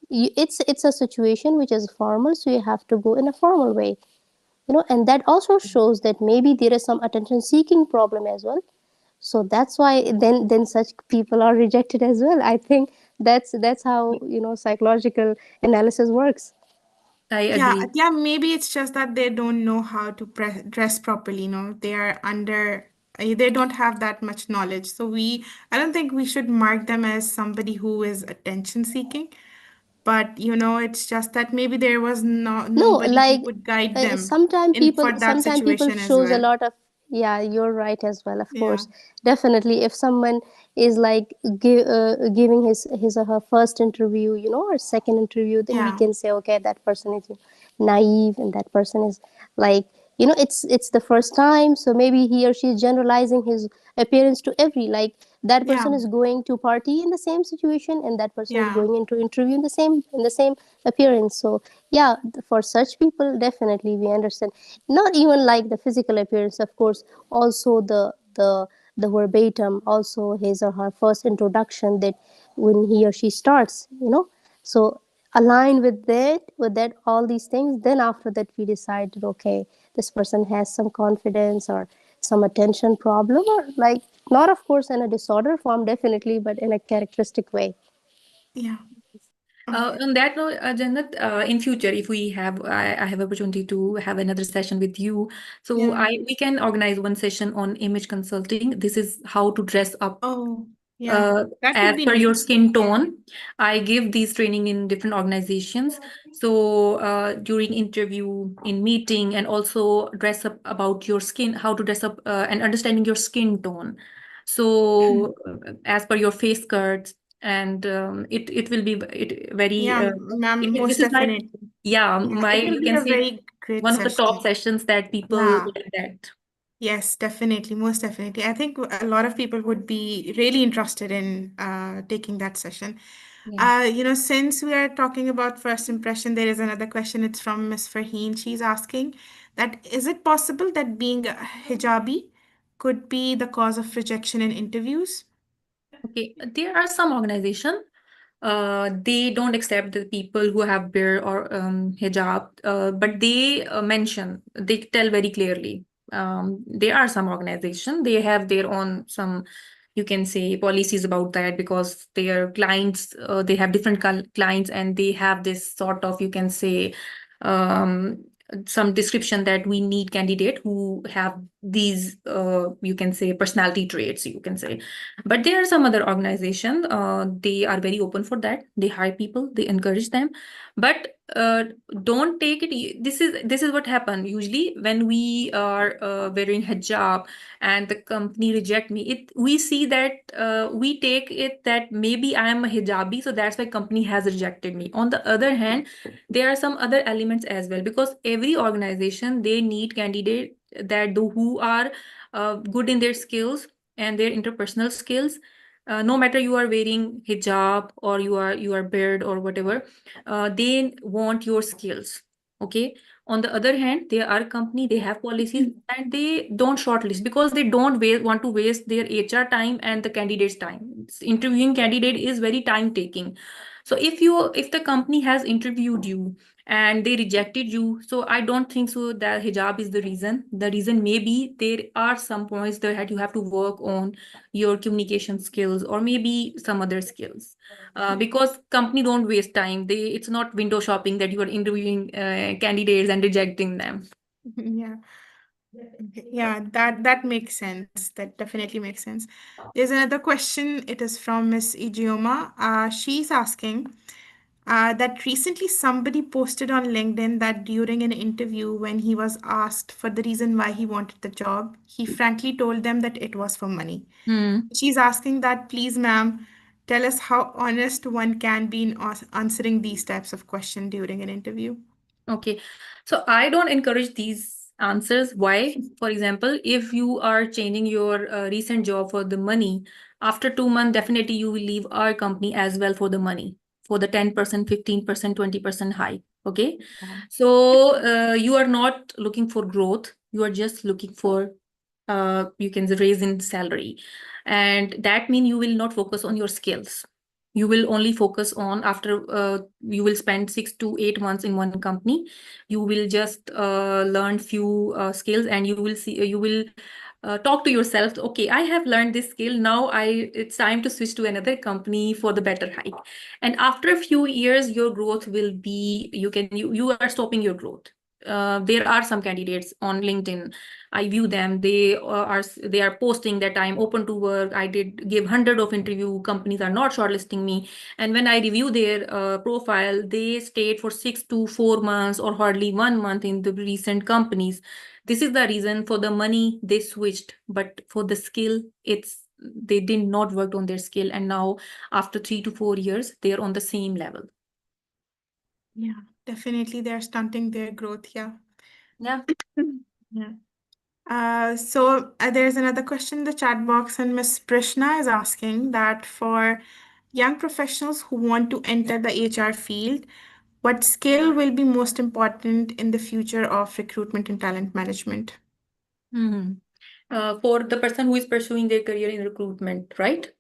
it's a situation which is formal, so you have to go in a formal way, and that also shows that maybe there is some attention seeking problem as well. So that's why then such people are rejected as well. I think that's how psychological analysis works. I Yeah, agree. yeah, maybe it's just that they don't know how to dress properly, they are they don't have that much knowledge. So I don't think we should mark them as somebody who is attention seeking, but it's just that maybe there was No, nobody who like, could guide them for that sometimes people situation as shows a well. lot of, yeah, you're right as well, of Yeah, course. Definitely, if someone is like giving his or her first interview, or second interview, then we yeah, can say, okay, that person is naive, and that person is like, it's the first time, so maybe he or she is generalizing his appearance to every, like, that yeah, person is going to party in the same situation, and that person is yeah, going into interview in the same appearance. So yeah, for such people, definitely we understand. Not even like the physical appearance, of course, also the verbatim, also his or her first introduction, that when he or she starts, so align with that all these things, then after that we decided, okay, this person has some confidence or some attention problem, or like, not of course in a disorder form, definitely, but in a characteristic way. yeah. Okay. On that note, Jannat, in future, if I have opportunity to have another session with you, so Yeah. we can organize one session on image consulting. This is how to dress up Oh, yeah. That would as be per your nice. skin tone. I give these training in different organizations. So during interview, in meeting, and also dress up about your skin, how to dress up and understanding your skin tone. So as per your face cuts, and it will be very Yeah, ma'am, this most is my, definitely. yeah, Yeah, my, it will you be can a say, very great one of the top session. sessions that people Yeah. like that. Yes, definitely, most definitely. I think a lot of people would be really interested in taking that session. Yeah. Since we are talking about first impression, there is another question. It's from Miss Farheen. She's asking that is it possible that being a hijabi could be the cause of rejection in interviews? Okay, there are some organization, they don't accept the people who have beard or hijab, but they tell very clearly. There are some organization, they have their own some, you can say, policies about that, because their clients, they have different clients, and they have this sort of, you can say, um, some description that we need candidate who have these, you can say, personality traits, you can say. But there are some other organization, they are very open for that. They hire people, they encourage them. But don't take it. This is what happen usually when we are wearing hijab and the company reject me. We see that we take it that maybe I am a hijabi, so that's why company has rejected me. On the other hand, there are some other elements as well, because every organization, they need candidate who are good in their skills and their interpersonal skills. No matter you are wearing hijab or you are beard or whatever, they want your skills. Okay. On the other hand, there are company, they have policies and they don't shortlist, because they don't want to waste their HR time and the candidate's time. Interviewing candidate is very time taking. So if the company has interviewed you and they rejected you, so I don't think so that hijab is the reason. The reason maybe there are some points that you have to work on your communication skills or maybe some other skills. Because company don't waste time. It's not window shopping that you are interviewing candidates and rejecting them. Yeah. Yeah, that makes sense. That definitely makes sense. There's another question. It is from Miss Ijeoma. She's asking that recently somebody posted on LinkedIn that during an interview, when he was asked for the reason why he wanted the job, he frankly told them that it was for money. Hmm. She's asking that, please, ma'am, tell us how honest one can be in answering these types of questions during an interview. Okay, so I don't encourage these answers. Why? For example, if you are changing your recent job for the money, after 2 months, definitely you will leave our company as well for the money, for the 10%, 15%, 20% hike. Okay, so you are not looking for growth. You are just looking for you can raise in salary. And that means you will not focus on your skills. You will only focus on after you will spend 6 to 8 months in one company. You will just learn few skills, and you will see you will talk to yourself, okay, I have learned this skill, now it's time to switch to another company for the better hike. And after a few years, your growth will be, you are stopping your growth. There are some candidates on LinkedIn. I view them. They are posting that I'm open to work. I did give hundred of interview. Companies are not shortlisting me. And when I review their profile, they stayed for 6 to 4 months or hardly 1 month in the recent companies. This is the reason. For the money they switched, but for the skill, they did not work on their skill, and now after 3 to 4 years, they're on the same level. Yeah, definitely they're stunting their growth. Yeah. Yeah. Yeah. So there's another question in the chat box, and Miss Prishna is asking that for young professionals who want to enter the HR field, what skill will be most important in the future of recruitment and talent management? Mhm. For the person who is pursuing their career in recruitment, right?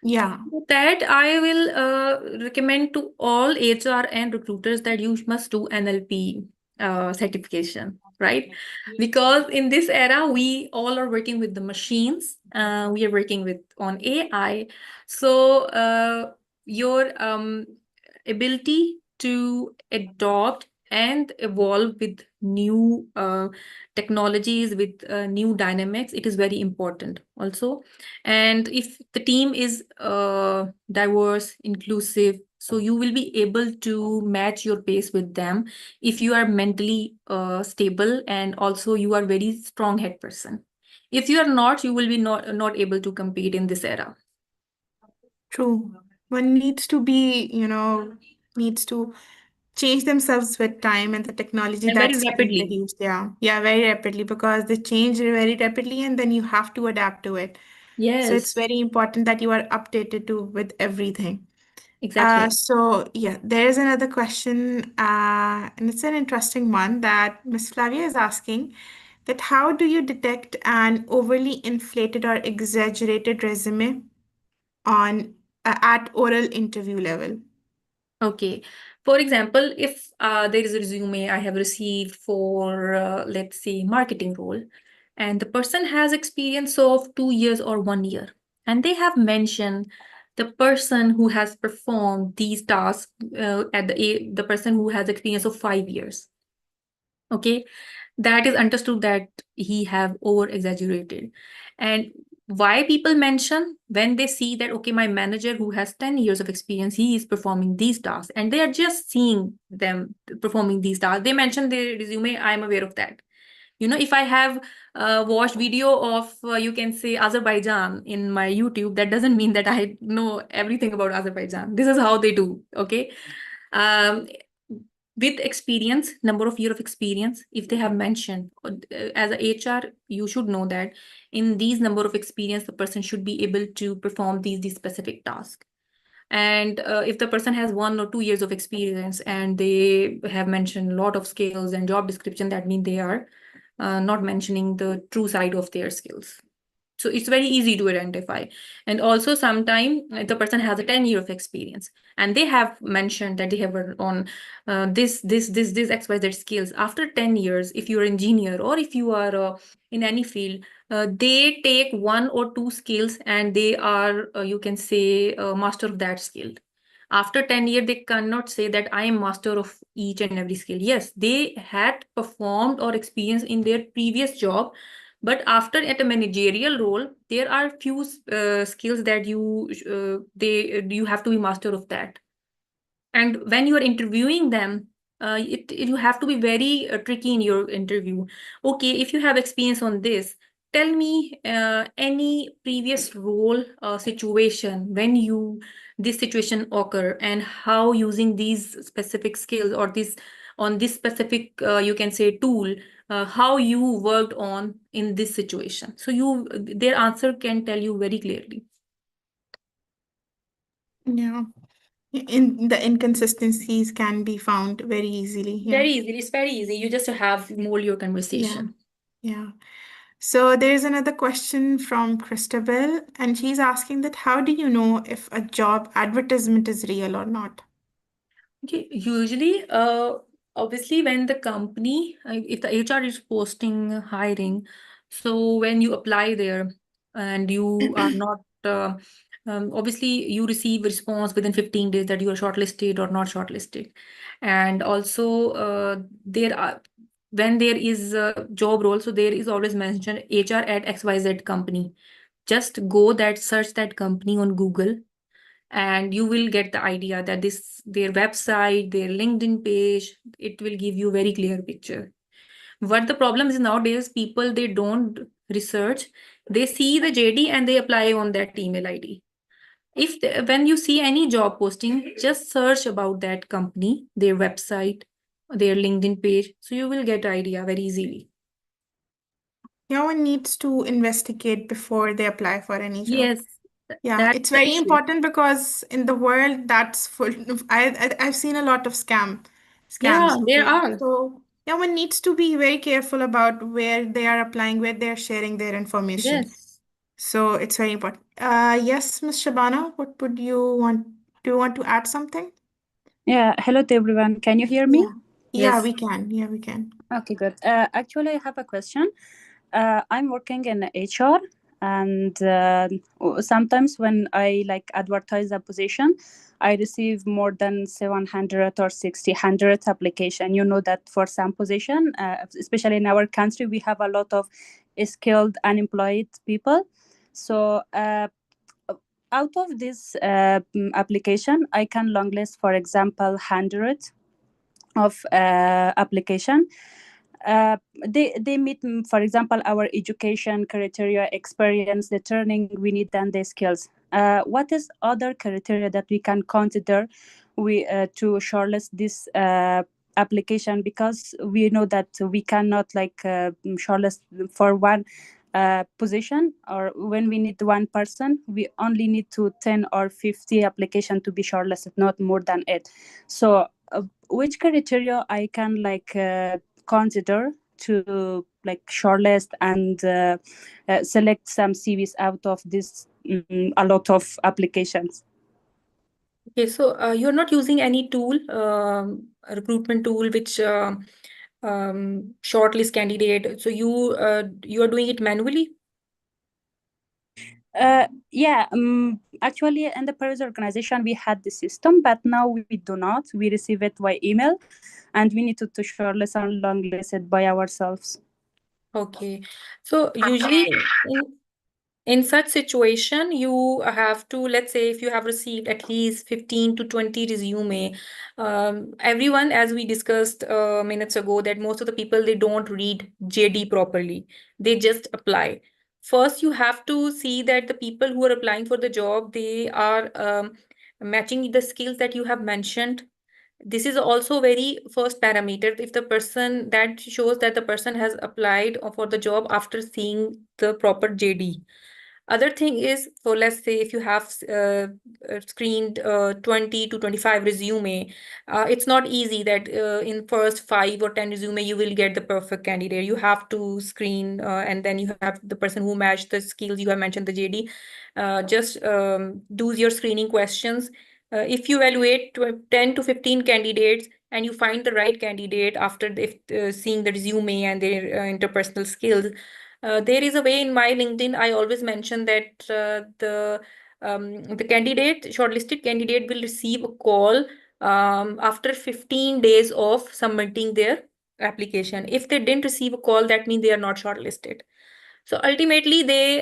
Yeah. That I will recommend to all HR and recruiters that you must do NLP certification, right? Because in this era, we all are working with the machines. We are working with on AI. So your ability to adopt and evolve with new technologies, with new dynamics, it is very important also. And if the team is diverse, inclusive, so you will be able to match your pace with them if you are mentally stable, and also you are very strong head person. If you are not, you will be not able to compete in this era. True. One needs to be, needs to change themselves with time and the technology And very that's being rapidly. introduced. Yeah. Yeah, very rapidly, because they change very rapidly and then you have to adapt to it. So it's Yes, very important that you are updated to with everything. exactly. So yeah, there is another question, and it's an interesting one that Miss Flavia is asking, that how do you detect an overly inflated or exaggerated resume on at oral interview level? Okay. For example, if there is a resume I have received for, let's say, marketing role, and the person has experience of 2 years or 1 year, and they have mentioned the person who has performed these tasks at the person who has experience of 5 years. Okay, that is understood that he have over exaggerated. And why people mention, when they see that, okay, my manager who has 10 years of experience, he is performing these tasks, and they are just seeing them performing these tasks, they mention their resume, I'm aware of that. If I have watched video of, you can say, Azerbaijan in my YouTube, that doesn't mean that I know everything about Azerbaijan. This is how they do. Okay. um, with experience, number of year of experience, if they have mentioned, as a HR, you should know that in these number of experience, the person should be able to perform these specific tasks. And if the person has 1 or 2 years of experience and they have mentioned a lot of skills and job description, that means they are not mentioning the true side of their skills. So it's very easy to identify. And also sometimes the person has a 10 year of experience and they have mentioned that they have worked on this XYZ skills. After 10 years, if you're an engineer or if you are in any field, they take 1 or 2 skills and they are, you can say, master of that skill. After 10 years, they cannot say that I am master of each and every skill. Yes, they had performed or experienced in their previous job, but after at a managerial role, there are few skills that you have to be master of that. And when you are interviewing them, you have to be very tricky in your interview. Okay, if you have experience on this, tell me any previous role situation when this situation occur, and how using these specific skills or this specific you can say tool, how you worked on in this situation. So their answer can tell you very clearly. Yeah. In the inconsistencies can be found very easily. Yeah. Very easily. It's very easy. You just have to mold your Yeah. conversation. Yeah. So there's another question from Christabel, and she's asking that how do you know if a job advertisement is real or not? Okay, usually, obviously, when the company, if the HR is posting hiring, so when you apply there and you are not, obviously, you receive response within 15 days that you are shortlisted or not shortlisted. And also, there are, when there is a job role, so there is always mentioned HR at XYZ company. Just go that, search that company on Google, and you will get the idea that this their website, their LinkedIn page, it will give you very clear picture. What the problem is nowadays, people, they don't research, they see the JD and they apply on that email ID. When you see any job posting, just search about that company, their website, their LinkedIn page, so you will get idea very easily. Yeah, one needs to investigate before they apply for any job. Yes, Yeah, that's it's the very issue. important because in the world that's full of, I've seen a lot of Yeah, scams. there Okay. are. So yeah, one needs to be very careful about where they are applying, where they are sharing their information. Yes. So it's very important. Yes, Ms. Shabana, what would you want? Do you want to add something? Yeah, hello to everyone. Can you hear me? Yeah, Yes. we can. Yeah, we can. Okay, good. Actually, I have a question. I'm working in HR, and sometimes when I like advertise a position, I receive more than 700 or 600 application. You know that for some position, especially in our country, we have a lot of skilled unemployed people. So out of this application, I can longlist, for example, 100 of application. They meet, for example, our education criteria, experience, the training we need, and the skills. What is other criteria that we can consider to shortlist this application? Because we know that we cannot shortlist for one position, or when we need one person, we only need to 10 or 50 application to be shortlisted, not more than it. So which criteria I can consider to like shortlist and select some CVs out of this a lot of applications? Okay, so you're not using any tool, a recruitment tool, which shortlist candidate. So you are doing it manually? Yeah, actually, in the previous organization, we had the system, but now we do not. We receive it by email, and we need to shortlist and longlist it by ourselves. Okay, so usually in such situation, you have to, let's say, if you have received at least 15 to 20 resume, everyone, as we discussed minutes ago, that most of the people, they don't read JD properly. They just apply. First, you have to see that the people who are applying for the job, they are matching the skills that you have mentioned. This is also very first parameter. If the person, that shows that the person has applied for the job after seeing the proper JD. Other thing is, so let's say if you have screened 20 to 25 resume, it's not easy that in first 5 or 10 resume you will get the perfect candidate. You have to screen and then you have the person who matched the skills you have mentioned, the JD. Just do your screening questions. If you evaluate 10 to 15 candidates and you find the right candidate after seeing the resume and their interpersonal skills, there is a way in my LinkedIn. I always mention that the candidate, shortlisted candidate, will receive a call after 15 days of submitting their application. If they didn't receive a call, that means they are not shortlisted. So ultimately, they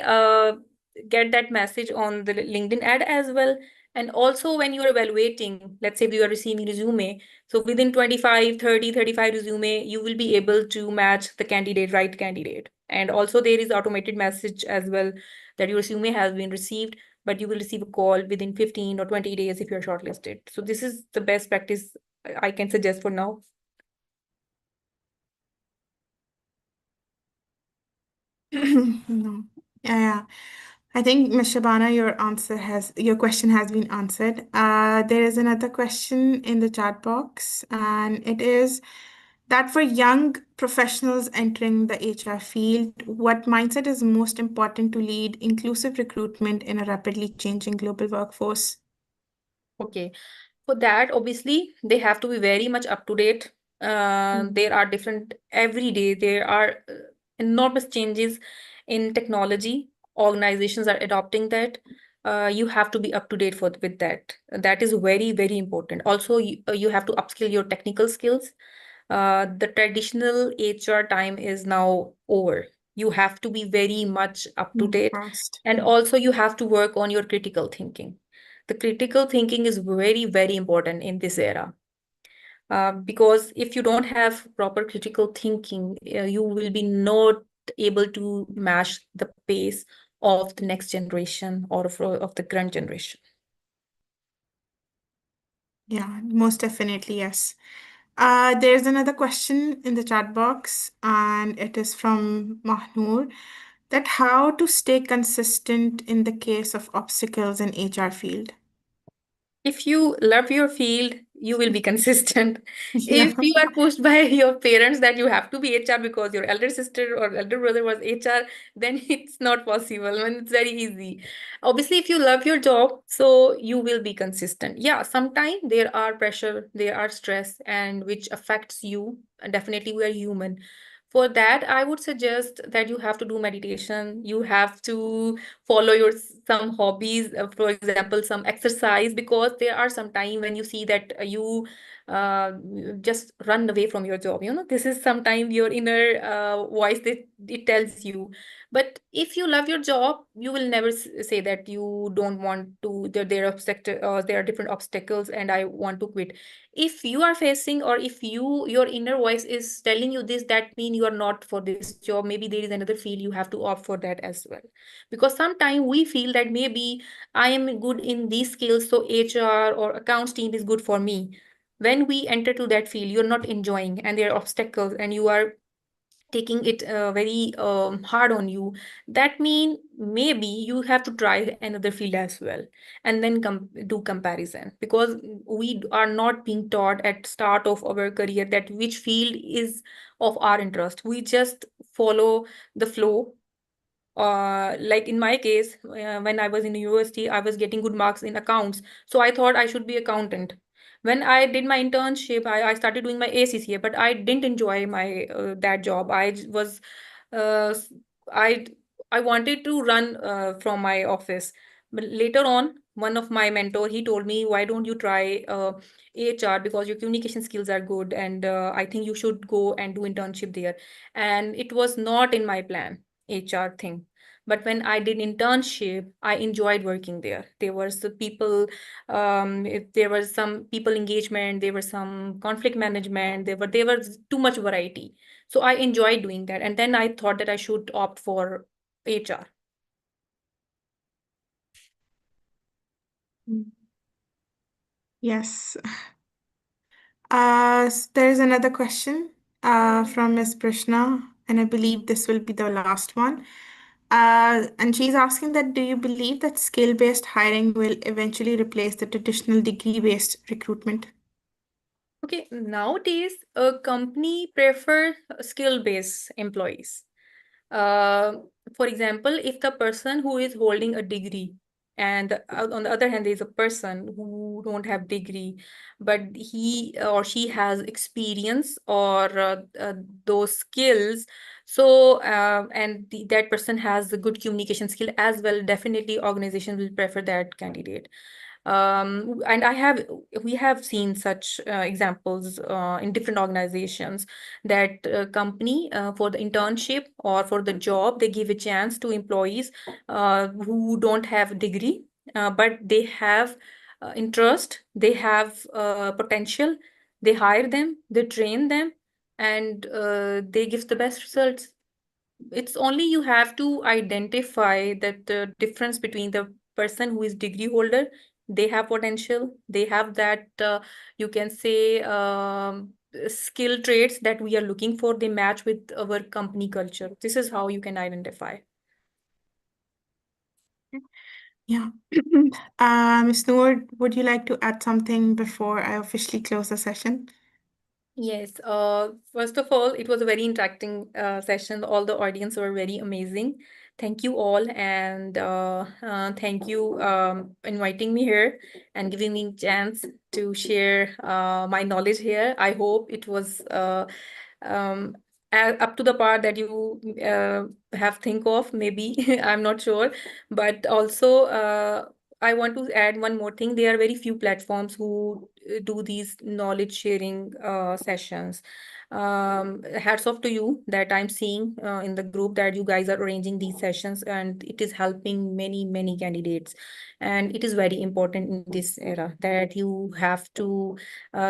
get that message on the LinkedIn ad as well. And also when you are evaluating, let's say you are receiving resume, so within 25, 30, 35 resume, you will be able to match the candidate, right candidate. And also there is automated message as well that your resume has been received, but you will receive a call within 15 or 20 days if you're shortlisted. So this is the best practice I can suggest for now. No. Yeah. I think, Ms. Shabana, your question has been answered. There is another question in the chat box, and it is, that for young professionals entering the HR field, what mindset is most important to lead inclusive recruitment in a rapidly changing global workforce? Okay. For that, obviously, they have to be very much up to date. There are different, every day, there are enormous changes in technology. Organizations are adopting that. You have to be up to date with that. That is very, very important. Also, you have to upskill your technical skills. The traditional HR time is now over. You have to be very much up to date. Fast. And also, you have to work on your critical thinking. The critical thinking is very, very important in this era. Because if you don't have proper critical thinking, you will be not able to match the pace of the next generation or of the current generation. Yeah, most definitely, yes. There's another question in the chat box, and it is from Mahnoor, that how to stay consistent in the case of obstacles in HR field. If you love your field, you will be consistent. Yeah. If you are pushed by your parents that you have to be HR because your elder sister or elder brother was HR, then it's not possible and it's very easy. Obviously, if you love your job, so you will be consistent. Yeah, sometimes there are pressure, there are stress, and which affects you. And definitely, we are human. For that, I would suggest that you have to do meditation. You have to follow your some hobbies, for example, some exercise, because there are some time when you see that you uh, just run away from your job. This is sometime your inner voice that it tells you. But if you love your job, you will never say that you don't want to. There are different obstacles, and I want to quit. If you are facing, or if your inner voice is telling you this, that means you are not for this job. Maybe there is another field, you have to opt for that as well. Because sometimes we feel that maybe I am good in these skills, so HR or accounts team is good for me. When we enter to that field, you're not enjoying, and there are obstacles, and you are taking it very hard on you. That mean maybe you have to try another field as well, and then do comparison, because we are not being taught at start of our career that which field is of our interest. We just follow the flow. Like in my case, when I was in university, I was getting good marks in accounts. So I thought I should be accountant. When I did my internship, I started doing my ACCA, but I didn't enjoy my that job. Uh, s- I I wanted to run from my office. But later on, one of my mentor, he told me, why don't you try HR, because your communication skills are good, and I think you should go and do internship there. And it was not in my plan, HR thing. But when I did internship, I enjoyed working there. There were some people, there was some people engagement, there was some conflict management, there was too much variety. So I enjoyed doing that. And then I thought that I should opt for HR. Yes. There's another question from Ms. Prishna, and I believe this will be the last one. And she's asking that, do you believe that skill-based hiring will eventually replace the traditional degree-based recruitment? Okay, nowadays, a company prefer skill-based employees. Uh, for example, if the person who is holding a degree, and on the other hand, there is a person who don't have degree, but he or she has experience or those skills. So, and that person has a good communication skill as well. Definitely, organization will prefer that candidate. And we have seen such examples in different organizations, that company for the internship or for the job, they give a chance to employees who don't have degree, but they have interest, they have potential. They hire them, they train them, and they give the best results. It's only you have to identify that the difference between the person who is degree holder, they have potential, they have that you can say skill traits that we are looking for, they match with our company culture. This is how you can identify. Yeah. Ms. Noor, would you like to add something before I officially close the session? Yes, first of all, it was a very interacting session. All the audience were very amazing. Thank you all, and thank you inviting me here and giving me chance to share my knowledge here. I hope it was um, up to the part that you have think of. Maybe I'm not sure, but also I want to add one more thing. There are very few platforms who do these knowledge sharing sessions. Hats off to you that I'm seeing in the group that you guys are arranging these sessions, and it is helping many candidates. And it is very important in this era that you have to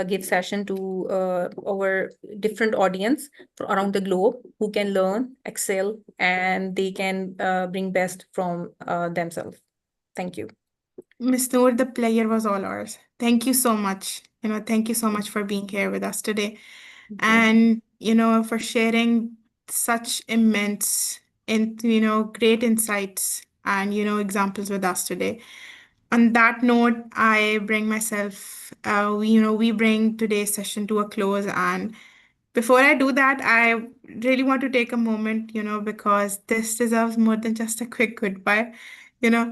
give session to our different audience around the globe who can learn, excel, and they can bring best from themselves. Thank you. Miss Noor, the pleasure was all ours. Thank you so much. Thank you so much for being here with us today. Thank you. And, for sharing such immense and, great insights and, examples with us today. On that note, I bring myself, we bring today's session to a close. And before I do that, I really want to take a moment, because this deserves more than just a quick goodbye, you know,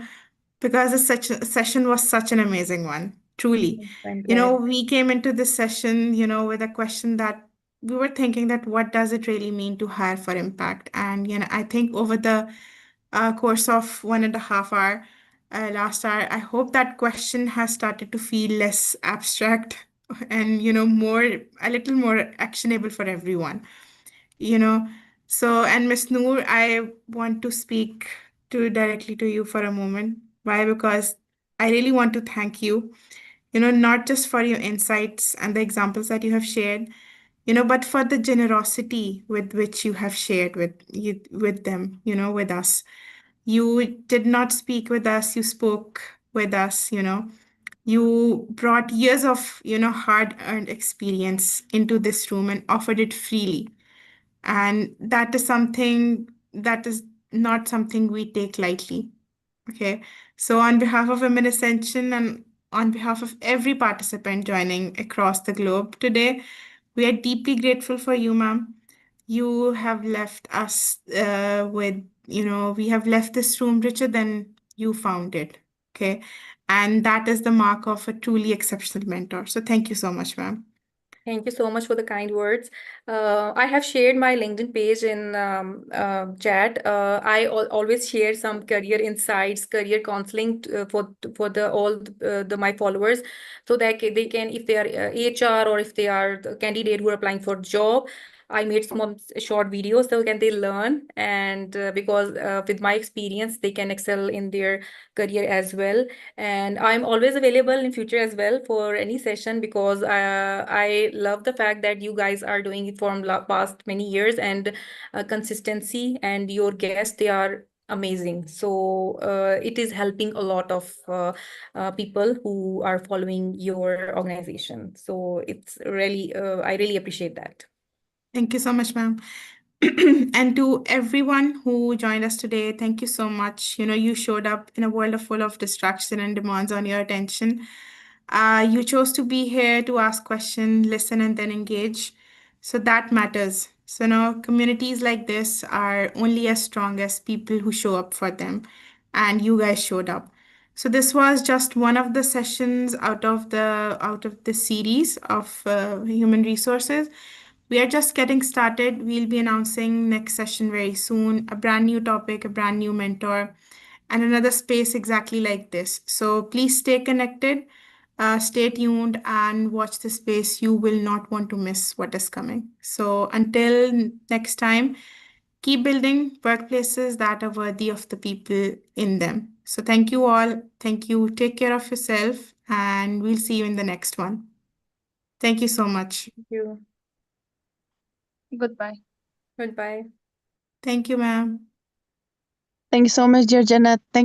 because session was such an amazing one, truly. I'm glad. We came into this session, with a question that we were thinking that what does it really mean to hire for impact? And, I think over the course of 1.5 hour, last hour, I hope that question has started to feel less abstract and, a little more actionable for everyone you know and Miss Noor, I want to speak to directly to you for a moment. Why? Because I really want to thank you, not just for your insights and the examples that you have shared, but for the generosity with which you have shared with them, with us. You did not speak with us, you spoke with us. You brought years of, hard earned experience into this room and offered it freely, and that is not something we take lightly. Okay. So, on behalf of Women Ascension and on behalf of every participant joining across the globe today, we are deeply grateful for you, ma'am. You have left us we have left this room richer than you found it. Okay. And that is the mark of a truly exceptional mentor. So, thank you so much, ma'am. Thank you so much for the kind words. I have shared my LinkedIn page in chat. I always share some career insights, career counseling for the all the my followers, so that they can, if they are HR or if they are the candidate who are applying for job. I made some short videos so can they learn, and because with my experience they can excel in their career as well. And I'm always available in future as well for any session, because I love the fact that you guys are doing it for past many years, and consistency, and your guests, they are amazing. So it is helping a lot of people who are following your organization. So it's really, I really appreciate that. Thank you so much, ma'am. And to everyone who joined us today, thank you so much. You showed up in a world full of distraction and demands on your attention. You chose to be here to ask questions, listen, and then engage. So that matters. So now communities like this are only as strong as people who show up for them. And you guys showed up. So this was just one of the sessions out of the series of human resources. We are just getting started. We'll be announcing next session very soon, a brand new topic, a brand new mentor, and another space exactly like this. So please stay connected, stay tuned, and watch the space. You will not want to miss what is coming. So until next time, keep building workplaces that are worthy of the people in them. So thank you all. Thank you. Take care of yourself, and we'll see you in the next one. Thank you so much. Thank you. Goodbye. Goodbye. Thank you, ma'am. Thank you so much, dear Jannat. Thank